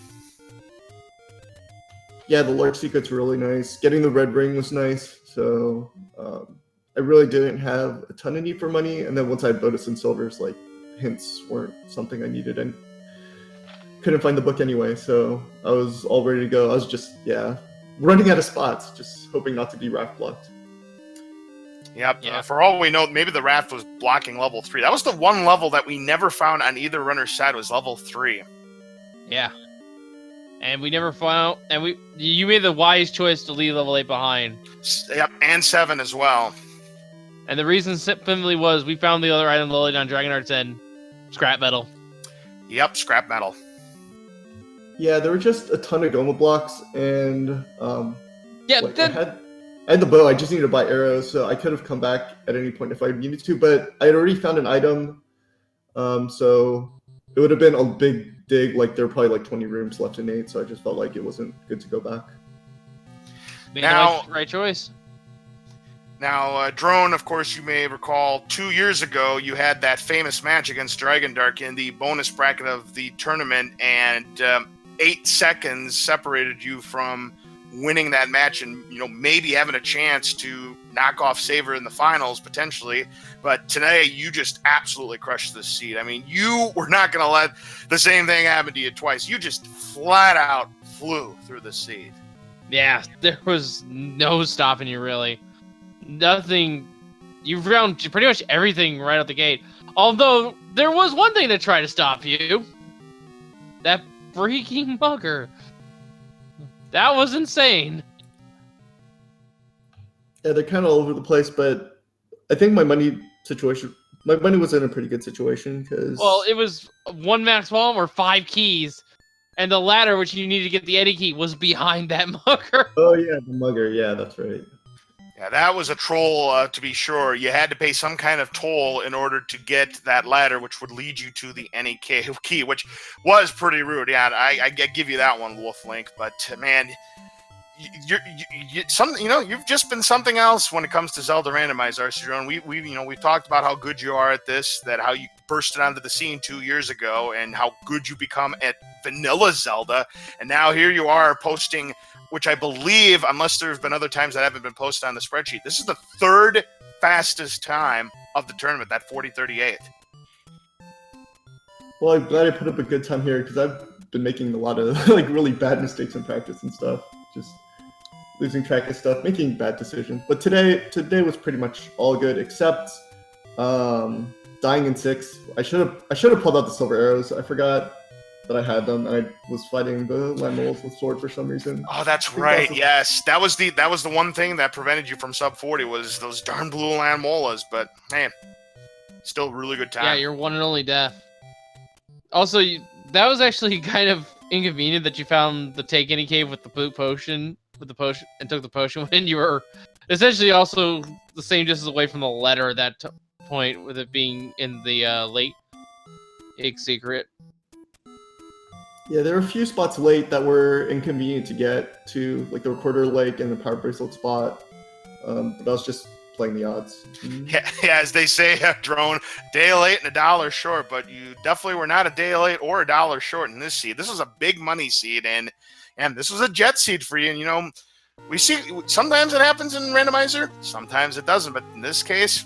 Yeah, the large secret's really nice. Getting the red ring was nice, so I really didn't have a ton of need for money. And then once I had bonus and silvers, like, hints weren't something I needed and couldn't find the book anyway, so I was all ready to go. I was just, running out of spots, just hoping not to be raft blocked. Yep. Yeah. For all we know, maybe the raft was blocking level 3. That was the one level that we never found on either runner's side, was level 3. Yeah. And we never found, and you made the wise choice to leave level 8 behind. Yep, and 7 as well. And the reason simply was we found the other item loaded on Dragondarch's end, scrap metal. Yep, scrap metal. Yeah, there were just a ton of Goma blocks, and yeah, I had the bow. I just needed to buy arrows, so I could have come back at any point if I needed to. But I had already found an item, so it would have been a big dig. Like there were probably like 20 rooms left in 8, so I just felt like it wasn't good to go back. Now, right choice. Now, Drone, of course, you may recall 2 years ago you had that famous match against Dragondarch in the bonus bracket of the tournament, and 8 seconds separated you from winning that match and, you know, maybe having a chance to knock off Saver in the finals potentially. But today you just absolutely crushed this seed. I mean, you were not going to let the same thing happen to you twice. You just flat out flew through the seed. Yeah, there was no stopping you, really. Nothing. You found pretty much everything right out the gate. Although, there was one thing to try to stop you. That freaking mugger. That was insane. Yeah, they're kind of all over the place, but I think my money was in a pretty good situation, because... Well, it was 1 max bomb or 5 keys. And the ladder, which you need to get the Eddie key, was behind that mugger. Oh, yeah, the mugger. Yeah, that's right. Yeah, that was a troll, to be sure. You had to pay some kind of toll in order to get that ladder, which would lead you to the NEK key, which was pretty rude. Yeah, I give you that one, Wolf Link. But man, you've just been something else when it comes to Zelda Randomizer, rcdrone. We've talked about how good you are at this, that how you bursted onto the scene 2 years ago, and how good you become at vanilla Zelda, and now here you are posting, which I believe, unless there's been other times that haven't been posted on the spreadsheet, this is the 3rd fastest time of the tournament, that 40:38. Well, I'm glad I put up a good time here, because I've been making a lot of like really bad mistakes in practice and stuff. Just losing track of stuff, making bad decisions. But today was pretty much all good, except dying in 6. I should have pulled out the silver arrows. I forgot that I had them, and I was fighting the land moles with sword for some reason. Oh, that's right. Yes, that was the one thing that prevented you from sub 40 was those darn blue land molas. But man, still really good time. Yeah, your one and only death. Also, that was actually kind of inconvenient that you found the take any cave with the potion, and took the potion when you were essentially also the same distance away from the letter at that point, with it being in the late egg secret. Yeah, there were a few spots late that were inconvenient to get to, like the recorder lake and the power bracelet spot. But I was just playing the odds. Yeah, as they say, drone, day late and a dollar short, but you definitely were not a day late or a dollar short in this seed. This was a big money seed, and this was a jet seed for you. And, you know, we see sometimes it happens in Randomizer, sometimes it doesn't, but in this case,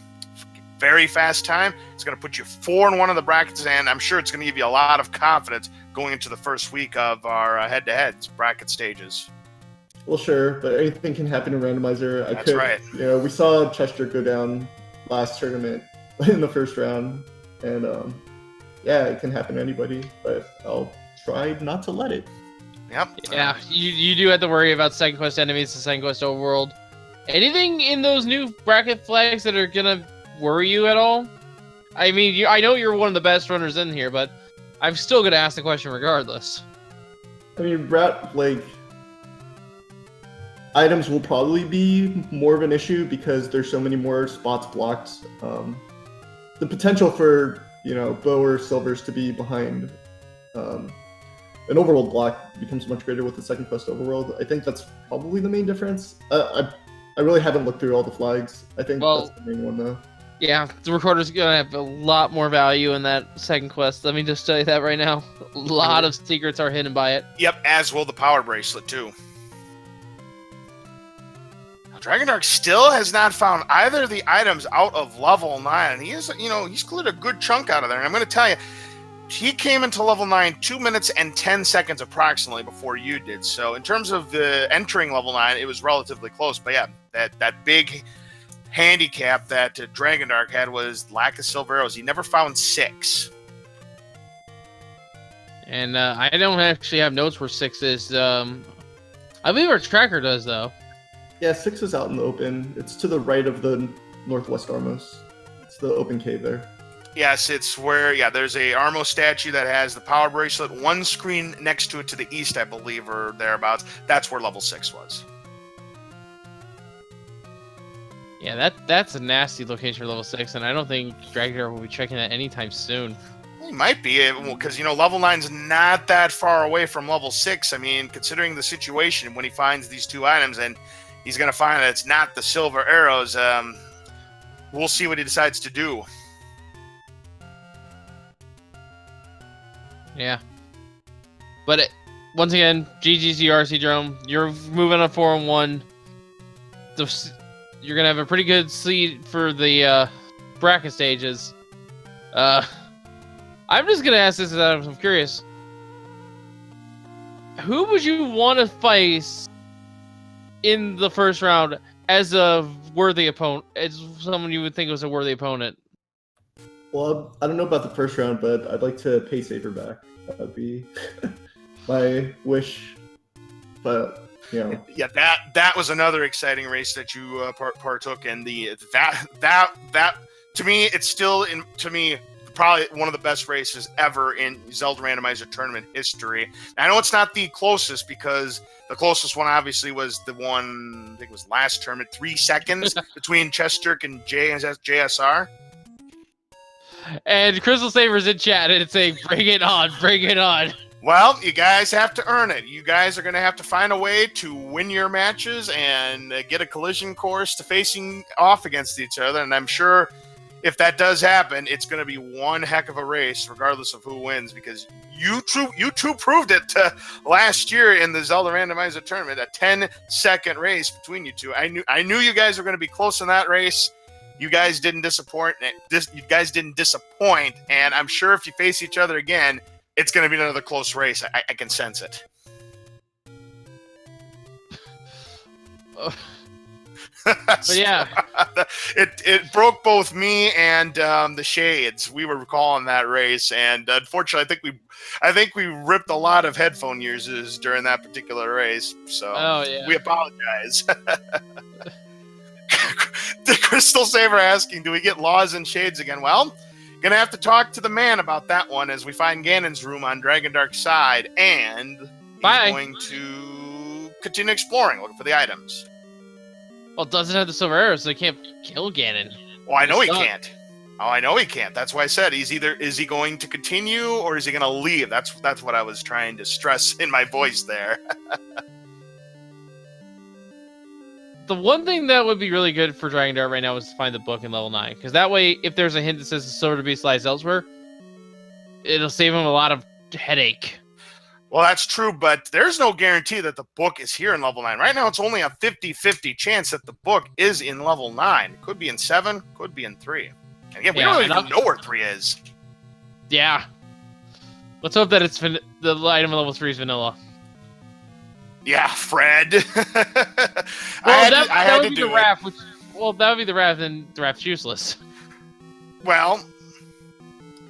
very fast time. It's going to put you 4-1 in the brackets, and I'm sure it's going to give you a lot of confidence going into the first week of our head-to-head bracket stages. Well, sure, but anything can happen in Randomizer. That's right. You know, we saw Chester go down last tournament in the first round, and yeah, it can happen to anybody, but I'll try not to let it. Yep. Yeah, you do have to worry about second quest enemies, the second quest overworld. Anything in those new bracket flags that are gonna worry you at all? I mean, I know you're one of the best runners in here, but I'm still gonna ask the question regardless. I mean, items will probably be more of an issue because there's so many more spots blocked. The potential for, you know, bow or silvers to be behind an overworld block becomes much greater with the second quest overworld. I think that's probably the main difference. I really haven't looked through all the flags. I think that's the main one though. Yeah, the recorder's gonna have a lot more value in that second quest. Let me just tell you that right now. A lot of secrets are hidden by it. Yep, as will the power bracelet too. Now, Dragondarch still has not found either of the items out of level 9. He is, you know, he's cleared a good chunk out of there. And I'm going to tell you, he came into level 9 2 minutes and 10 seconds approximately before you did. So in terms of the entering level 9, it was relatively close. But yeah, that big handicap that Dragondarch had was lack of silver arrows. He never found 6. And I don't actually have notes where 6 is. I believe our tracker does, though. Yeah, 6 is out in the open. It's to the right of the northwest Armos. It's the open cave there. Yes, it's where, yeah, there's a Armo statue that has the power bracelet. One screen next to it to the east, I believe, or thereabouts. That's where level 6 was. Yeah, that's a nasty location for level 6, and I don't think Dragondarch will be checking that anytime soon. He might be, because, you know, level 9's not that far away from level 6. I mean, considering the situation, when he finds these 2 items, and he's going to find that it's not the silver arrows, we'll see what he decides to do. Yeah. But once again, GG's rcdrone. You're moving on 4-1. You're gonna have a pretty good seed for the bracket stages. I'm just gonna ask this out. I'm curious. Who would you want to face in the first round as a worthy opponent? As someone you would think was a worthy opponent? Well, I don't know about the first round, but I'd like to pay Saber back. That would be my wish. But yeah, that was another exciting race that you partook in. That to me, it's still probably one of the best races ever in Zelda Randomizer tournament history. I know it's not the closest because the closest one obviously was the one I think it was last tournament, 3 seconds between Chesterk and JSR. And Crystal Saber's in chat and it's saying, "Bring it on, bring it on." Well, you guys have to earn it. You guys are going to have to find a way to win your matches and get a collision course to facing off against each other. And I'm sure if that does happen, it's going to be one heck of a race, regardless of who wins, because you two proved it last year in the Zelda Randomizer tournament, a 10-second race between you two. I knew you guys were going to be close in that race. You guys didn't disappoint. And I'm sure if you face each other again, it's going to be another close race. I can sense it. But yeah, it broke both me and the Shades. We were calling that race, and unfortunately, I think we ripped a lot of headphone users during that particular race. So we apologize. The Crystal Saber asking, "Do we get Laws and Shades again?" Well, gonna have to talk to the man about that one as we find Ganon's room on Dragondarch's side, and he's going to continue exploring, looking for the items. Well, it doesn't have the silver arrow, so they can't kill Ganon. Well, I know he can't. Oh, I know he can't. That's why I said is he going to continue or is he going to leave? That's what I was trying to stress in my voice there. The one thing that would be really good for Dragondarch right now is to find the book in level 9, because that way, if there's a hint that says the silver to beast lies elsewhere, it'll save him a lot of headache. Well, that's true, but there's no guarantee that the book is here in level 9. Right now, it's only a 50-50 chance that the book is in level 9. It could be in 7, could be in 3. And again, we don't even know where 3 is. Yeah. Let's hope that it's the item in level 3 is vanilla. Yeah, Fred. That would be the raft. That would be the raft, and the raft's useless. Well,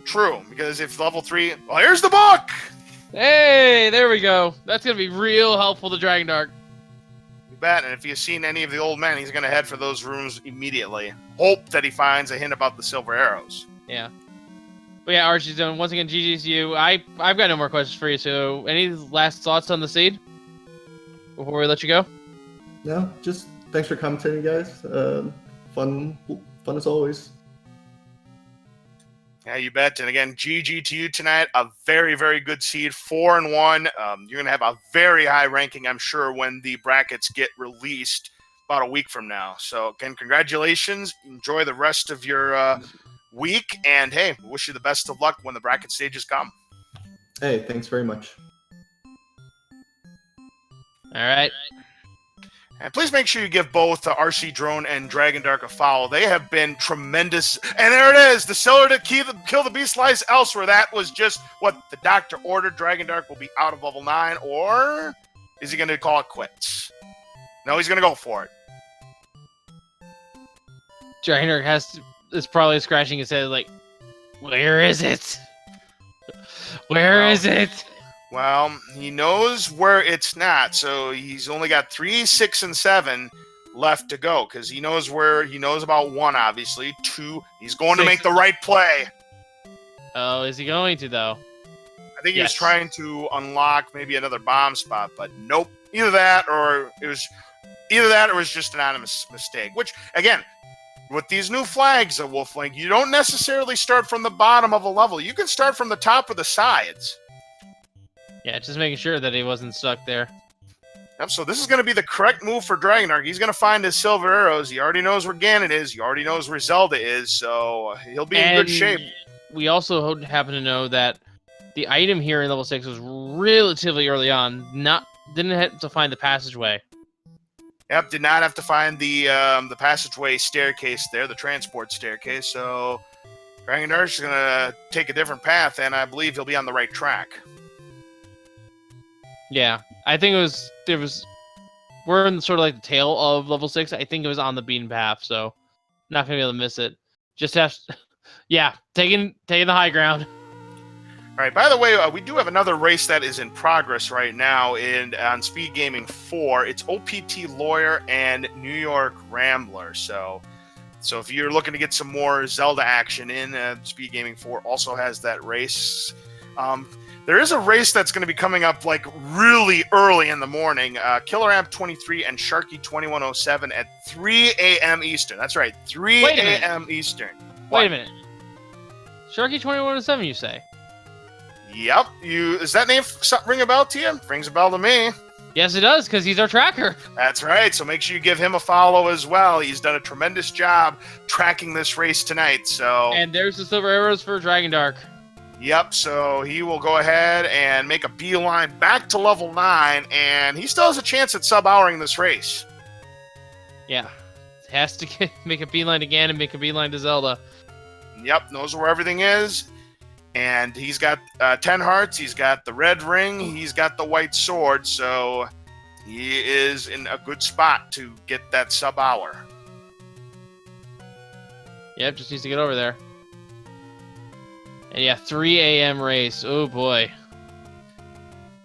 true, because if level 3... Well, here's the book! Hey, there we go. That's going to be real helpful to Dragondarch. You bet, and if you've seen any of the old men, he's going to head for those rooms immediately. Hope that he finds a hint about the silver arrows. Yeah. But yeah, Archie's doing, once again, GG's to you. I've got no more questions for you, so any last thoughts on the seed before we let you go? No, just thanks for commentating, guys. Fun as always. Yeah, you bet. And again, GG to you tonight. A very, very good seed, 4-1. You're going to have a very high ranking, I'm sure, when the brackets get released about a week from now. So, again, congratulations. Enjoy the rest of your week. And, hey, wish you the best of luck when the bracket stages come. Hey, thanks very much. All right. And please make sure you give both rcdrone and Dragondarch a follow. They have been tremendous. And there it is. The seller to kill the beast lies elsewhere. That was just what the doctor ordered. Dragondarch will be out of level 9. Or is he going to call it quits? No, he's going to go for it. Dragondarch is probably scratching his head like, where is it? Where is it? Well, he knows where it's not, so he's only got 3, 6, and 7 left to go, because he knows about 1, obviously. 2, he's going to make the right play. Oh, is he going to, though? I think he was trying to unlock maybe another bomb spot, but nope. Either that or it was just an honest mistake, which, again, with these new flags of Wolflink, you don't necessarily start from the bottom of a level. You can start from the top or the sides. Yeah, just making sure that he wasn't stuck there. Yep, so this is going to be the correct move for Dragondarch. He's going to find his silver arrows. He already knows where Ganon is. He already knows where Zelda is, so he'll be in good shape. We also happen to know that the item here in level 6 was relatively early on. Didn't have to find the passageway. Yep, did not have to find the passageway staircase there, the transport staircase. So Dragondarch is gonna take a different path, and I believe he'll be on the right track. Yeah, I think we're in sort of like the tail of level 6. I think it was on the beaten path, so not gonna be able to miss it. Just have, yeah, taking the high ground. All right. By the way, we do have another race that is in progress right now on Speed Gaming 4. It's OPT Lawyer and New York Rambler. So if you're looking to get some more Zelda action in, Speed Gaming 4 also has that race. There is a race that's going to be coming up like really early in the morning. Killer Amp 23 and Sharky 2107 at 3 a.m. Eastern. That's right, 3 a.m. Eastern. Wait a minute. Sharky 2107, you say? Yep. Is that name ring a bell to you? Rings a bell to me. Yes, it does, because he's our tracker. That's right. So make sure you give him a follow as well. He's done a tremendous job tracking this race tonight. So. And there's the silver arrows for Dragondarch. Yep. So he will go ahead and make a beeline back to level 9, and he still has a chance at sub-houring this race. Yeah. Has to make a beeline again and make a beeline to Zelda. Yep. Knows where everything is. And he's got 10 hearts, he's got the red ring, he's got the white sword, so he is in a good spot to get that sub-hour. Yep, just needs to get over there. And yeah, 3 a.m. race. Oh boy.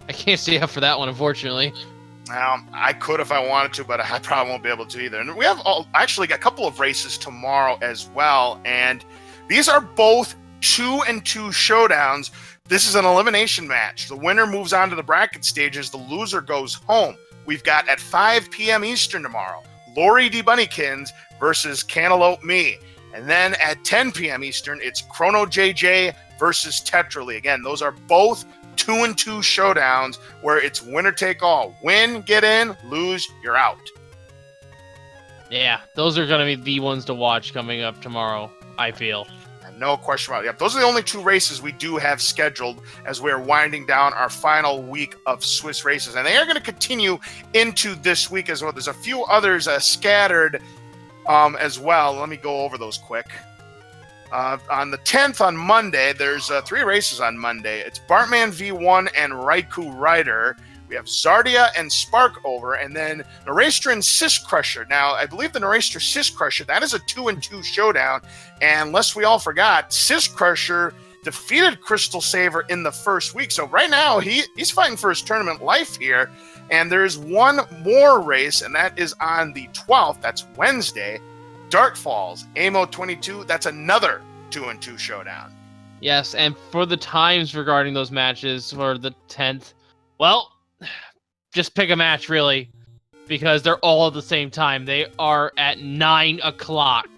I can't stay up for that one, unfortunately. Now, I could if I wanted to, but I probably won't be able to either. And we have actually a couple of races tomorrow as well, and these are both 2-2 showdowns. This is an elimination match. The winner moves on to the bracket stages. The loser goes home. We've got at 5 p.m. Eastern tomorrow, Lori D. Bunnykins versus Cantaloupe Me. And then at 10 p.m. Eastern, it's Chrono JJ versus Tetrally. Again, those are both 2-2 showdowns where it's winner take all. Win, get in, lose, you're out. Yeah, those are going to be the ones to watch coming up tomorrow, I feel. No question about it. Yep, those are the only 2 races we do have scheduled as we're winding down our final week of Swiss races. And they are going to continue into this week as well. There's a few others scattered as well. Let me go over those quick. On the 10th on Monday, there's 3 races on Monday. It's Bartman V1 and Raikou Rider. We have Zardia and Spark over, and then Norastra and Sis Crusher. Now, I believe the Norastra Sis Crusher, that is a 2-2 showdown. And lest we all forgot, Sis Crusher defeated Crystal Saver in the first week. So right now, he's fighting for his tournament life here. And there's one more race, and that is on the 12th. That's Wednesday. Dark Falls, AMO 22. That's another 2-2 showdown. Yes, and for the times regarding those matches for the 10th, well, just pick a match, really, because they're all at the same time. They are at 9 o'clock.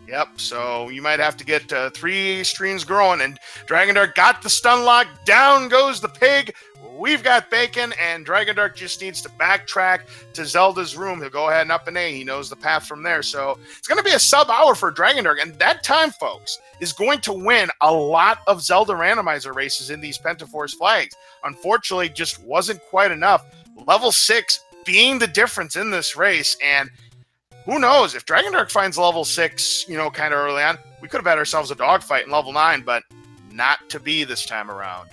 Yep, so you might have to get 3 streams growing, and Dragondarch got the stun lock. Down goes the pig. We've got bacon, and Dragondarch just needs to backtrack to Zelda's room. He'll go ahead and up an A. He knows the path from there. So it's going to be a sub-hour for Dragondarch, and that time, folks, is going to win a lot of Zelda randomizer races in these Pentaforce flags. Unfortunately, just wasn't quite enough. Level 6 being the difference in this race, and who knows, if Dragondarch finds level 6, kind of early on, we could have had ourselves a dogfight in level 9, but not to be this time around.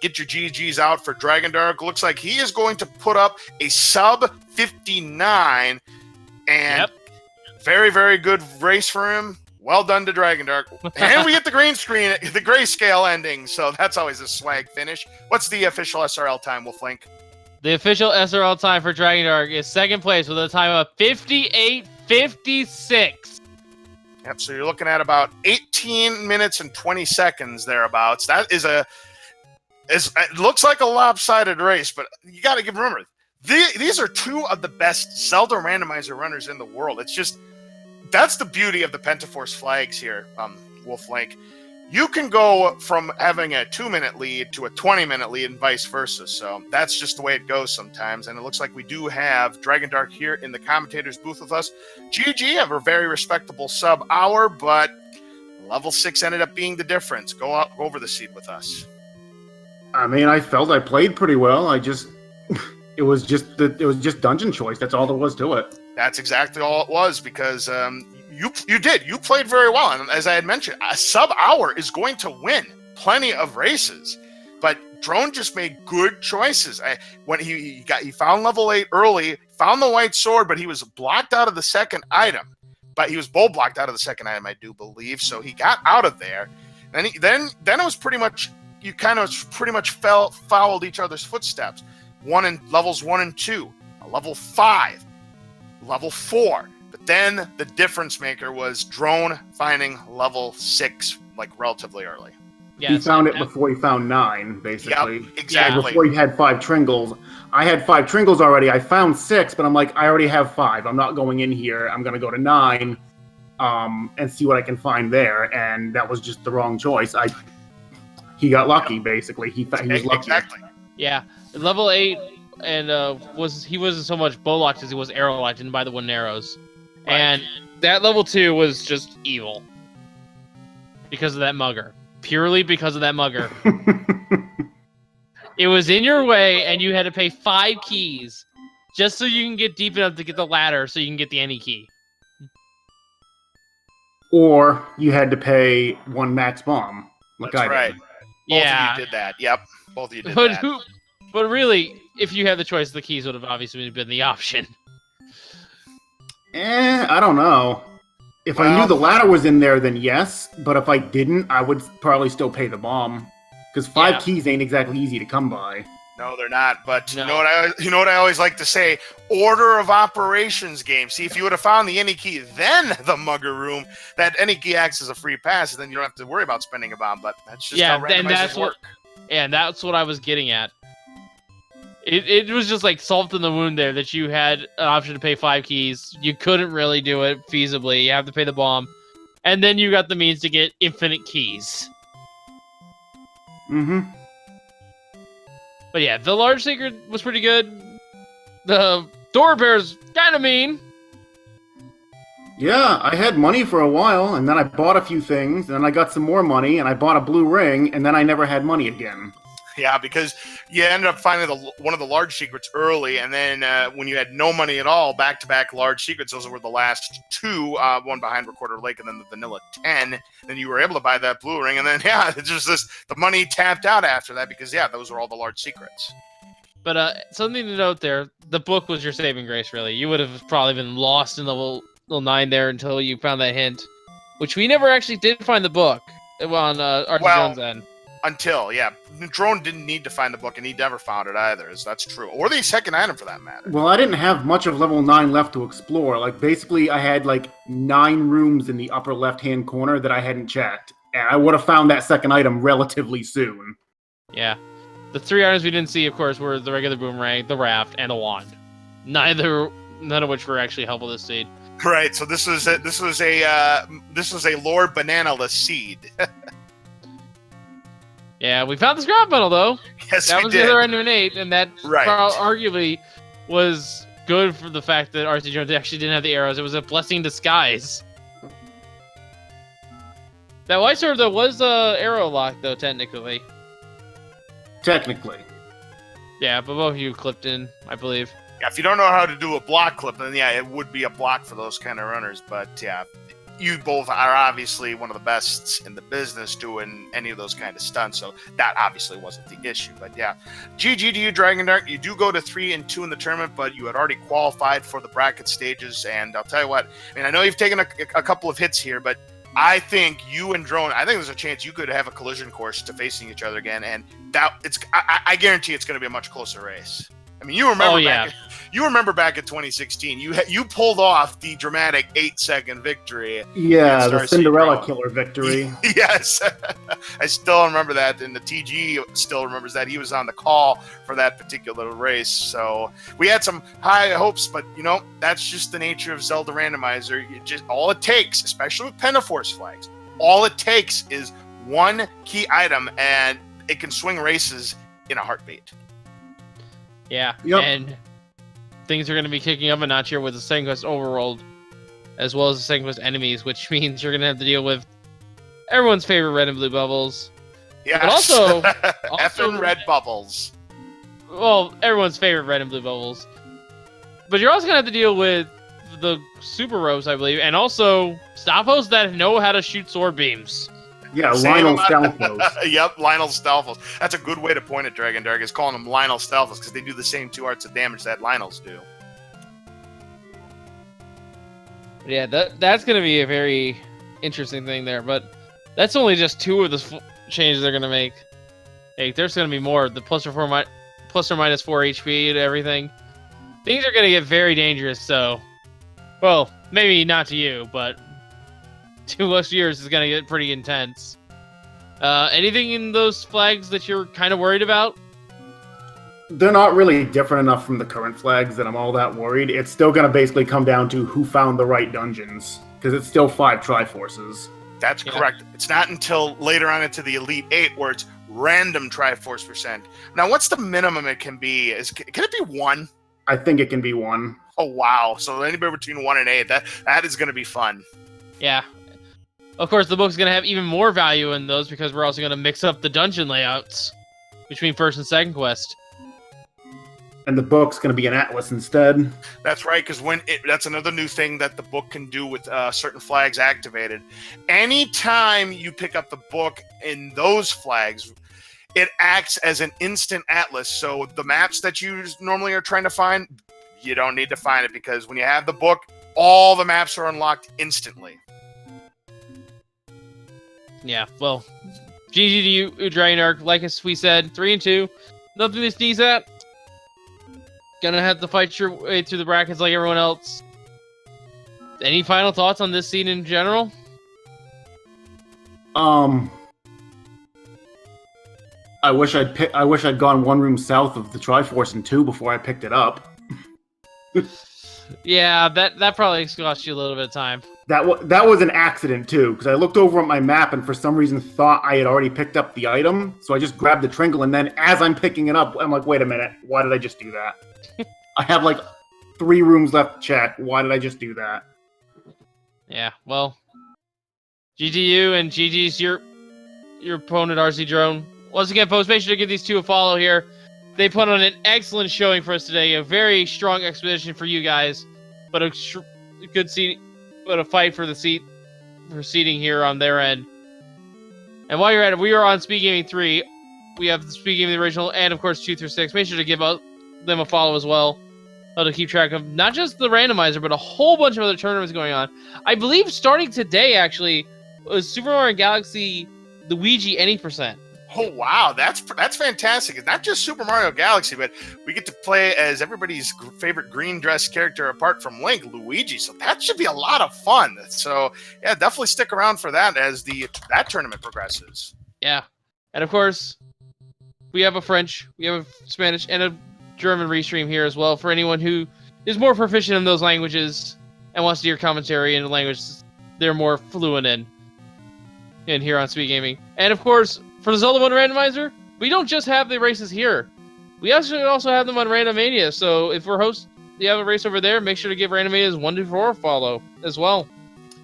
Get your GGs out for Dragondarch. Looks like he is going to put up a sub 59, and very, very good race for him. Well done to Dragondarch. And we get the green screen, the grayscale ending, so that's always a swag finish. What's the official SRL time, Wolflink? The official SRL time for Dragondarch is second place with a time of 58:56. Yep, so you're looking at about 18 minutes and 20 seconds thereabouts. That is it looks like a lopsided race, but you got to remember, these are 2 of the best Zelda randomizer runners in the world. It's just, that's the beauty of the Pentaforce flags here, Wolflink. You can go from having a 2-minute lead to a 20-minute lead and vice versa. So that's just the way it goes sometimes. And it looks like we do have Dragondarch here in the commentator's booth with us. GG have a very respectable sub-hour, but Level 6 ended up being the difference. Go over the seed with us. I mean, I felt I played pretty well. It was just dungeon choice. That's all there was to it. That's exactly all it was, because you played very well, and as I had mentioned, a sub-hour is going to win plenty of races, but Drone just made good choices. When he found level 8 early, found the white sword, but he was blocked out of the second item. But he was bull blocked out of the second item, I do believe. So he got out of there. Then it was pretty much, you kind of pretty much followed each other's footsteps. Levels 1 and 2, level 5, level 4. But then the difference maker was Drone finding level 6 like relatively early. Yeah, he found it before he found 9, basically. Yep, exactly. Before he had 5 Tringles. I had 5 Tringles already. I found 6, but I'm like, I already have 5. I'm not going in here. I'm going to go to 9 and see what I can find there. And that was just the wrong choice. He got lucky, basically. He was lucky. Exactly. Yeah, level 8, and he wasn't so much bow locked as he was arrow locked, didn't buy the wooden arrows. Right. And that level 2 was just evil. Because of that mugger. Purely because of that mugger. It was in your way, and you had to pay 5 keys just so you can get deep enough to get the ladder so you can get the any key. Or you had to pay 1 max bomb. Like That's I right. did. Yeah. Both of you did that. Yep. Both of you did that. But really, if you had the choice, the keys would have obviously been the option. I don't know. If I knew the ladder was in there, then yes. But if I didn't, I would probably still pay the bomb. Because 5 keys ain't exactly easy to come by. No, they're not. But you know what I always like to say? Order of operations game. See, if you would have found the any key, then the mugger room, that any key acts as a free pass, and then you don't have to worry about spending a bomb. But that's just how randomizers work. And that's what I was getting at. It was just like salt in the wound there that you had an option to pay 5 keys. You couldn't really do it feasibly. You have to pay the bomb. And then you got the means to get infinite keys. Mm-hmm. But yeah, the large secret was pretty good. The door bear's kind of mean. Yeah, I had money for a while, and then I bought a few things, and then I got some more money, and I bought a blue ring, and then I never had money again. Yeah, because you ended up finding one of the large secrets early, and then when you had no money at all, back-to-back large secrets, those were the last 2, one behind Recorder Lake and then the Vanilla 10, then you were able to buy that blue ring, and then, it's just the money tapped out after that, because, those were all the large secrets. But something to note there, the book was your saving grace, really. You would have probably been lost in level 9 there until you found that hint, which we never actually did find the book on rcdrone's end. Until, Drone didn't need to find the book, and he never found it either. That's true. Or the second item, for that matter. Well, I didn't have much of level 9 left to explore. Like, basically, I had, 9 rooms in the upper left-hand corner that I hadn't checked. And I would have found that second item relatively soon. Yeah. The 3 items we didn't see, of course, were the regular boomerang, the raft, and the wand. None of which were actually helpful this seed. Right, so this was a Lord Banana-less seed. Yeah, we found the scrap metal, though. Yes, that was did. the other end of an 8, and that arguably was good for the fact that rcdrone actually didn't have the arrows. It was a blessing in disguise. That white sword, though, was arrow lock, though, technically. Technically. Yeah, but both of you clipped in, I believe. Yeah, if you don't know how to do a block clip, then it would be a block for those kind of runners. But you both are obviously one of the best in the business doing any of those kind of stunts, so that obviously wasn't the issue. But GG to you, Dragondarch. You do go to 3 and 2 in the tournament, but you had already qualified for the bracket stages. And I'll tell you what, I know you've taken a couple of hits here, but I think you and Drone, I think there's a chance you could have a collision course to facing each other again, and I guarantee it's going to be a much closer race. You remember back in 2016, you pulled off the dramatic 8-second victory. Yeah, the Cinderella killer victory. Yes, I still remember that, and the TG still remembers that. He was on the call for that particular race, so we had some high hopes, but that's just the nature of Zelda Randomizer. All it takes, especially with Pentaforce flags, all it takes is one key item, and it can swing races in a heartbeat. Yeah, and things are going to be kicking up a notch here with the Second Quest Overworld, as well as the Second Quest enemies, which means you're going to have to deal with everyone's favorite red and blue bubbles. Yes. But also effing red bubbles. Well, everyone's favorite red and blue bubbles. But you're also going to have to deal with the super ropes, I believe, and also Stalfos that know how to shoot sword beams. Yeah, Same Lionel amount- Stalfos. Yep, Lionel Stalfos. That's a good way to point it, Dragondarch, is calling them Lionel Stalfos because they do the same 2 arts of damage that Lionels do. Yeah, that's going to be a very interesting thing there, but that's only just 2 of the changes they're going to make. Hey, there's going to be more. The plus or minus 4 HP and everything. Things are going to get very dangerous, so... Well, maybe not to you, but... 2 less years is going to get pretty intense. Anything in those flags that you're kind of worried about? They're not really different enough from the current flags that I'm all that worried. It's still going to basically come down to who found the right dungeons, because it's still 5 Triforces. That's correct. It's not until later on into the Elite 8 where it's random Triforce percent. Now, what's the minimum it can be? Can it be 1? I think it can be 1. Oh, wow. So anybody between 1 and 8, that is going to be fun. Yeah. Of course, the book's going to have even more value in those because we're also going to mix up the dungeon layouts between first and second quest. And the book's going to be an atlas instead. That's right, because that's another new thing that the book can do with certain flags activated. Anytime you pick up the book in those flags, it acts as an instant atlas. So the maps that you normally are trying to find, you don't need to find it because when you have the book, all the maps are unlocked instantly. Yeah, well, GG to you, Dragondarch. Like as we said, 3-2. Nothing to sneeze at. Gonna have to fight your way through the brackets like everyone else. Any final thoughts on this scene in general? I wish I'd gone 1 room south of the Triforce in 2 before I picked it up. Yeah, that probably cost you a little bit of time. That was an accident too, because I looked over at my map and for some reason thought I had already picked up the item, so I just grabbed the Tringle, and then as I'm picking it up, I'm like, wait a minute, why did I just do that? I have like 3 rooms left to check. Why did I just do that? Yeah, well, GGU and GG's your opponent, rcdrone. Once again, folks, make sure to give these 2 a follow here. They put on an excellent showing for us today. A very strong expedition for you guys, but a good seat, but a fight for the seating here on their end. And while you're at it, we are on Speed Gaming 3. We have the Speed Gaming Original, and of course 2 through 6. Make sure to give them a follow as well. To keep track of not just the randomizer, but a whole bunch of other tournaments going on. I believe starting today, actually, was Super Mario Galaxy Luigi Any %. Oh, wow. That's fantastic. It's not just Super Mario Galaxy, but we get to play as everybody's favorite green dress character apart from Link, Luigi. So that should be a lot of fun. So, yeah, definitely stick around for that as that tournament progresses. Yeah. And, of course, we have a French, we have a Spanish, and a German restream here as well for anyone who is more proficient in those languages and wants to hear commentary in a language they're more fluent in here on Speed Gaming. And of course, for the Zelda 1 randomizer, we don't just have the races here. We actually also have them on Randomania. So if you have a race over there, make sure to give Randomania's 1-4 a follow as well.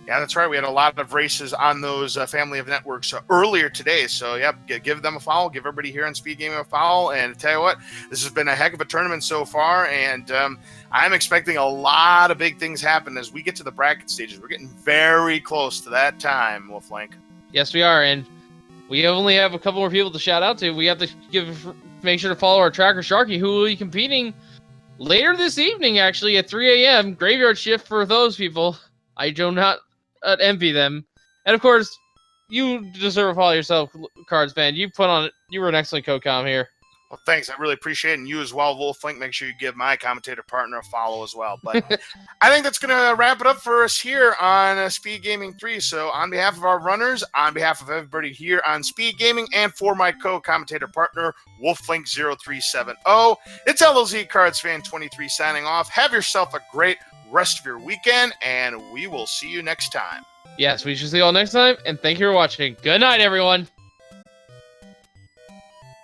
Yeah, that's right. We had a lot of races on those family of networks earlier today. So, yep, give them a follow. Give everybody here on Speed Gaming a follow. And tell you what, this has been a heck of a tournament so far. And I'm expecting a lot of big things happen as we get to the bracket stages. We're getting very close to that time, Wolflink. Yes, we are. And we only have a couple more people to shout out to. We have to make sure to follow our tracker, Sharky, who will be competing later this evening, actually, at 3 a.m. Graveyard shift for those people. I do not envy them. And of course, you deserve a follow yourself, Cards fan. You were an excellent co-com here. Well, thanks. I really appreciate it. And you as well, Wolflink. Make sure you give my commentator partner a follow as well. But I think that's going to wrap it up for us here on Speed Gaming 3. So on behalf of our runners, on behalf of everybody here on Speed Gaming, and for my co-commentator partner, Wolflink0370, it's LLZ Cards Fan 23 signing off. Have yourself a great rest of your weekend, and we will see you next time. Yes, we shall see you all next time, and thank you for watching. Good night, everyone.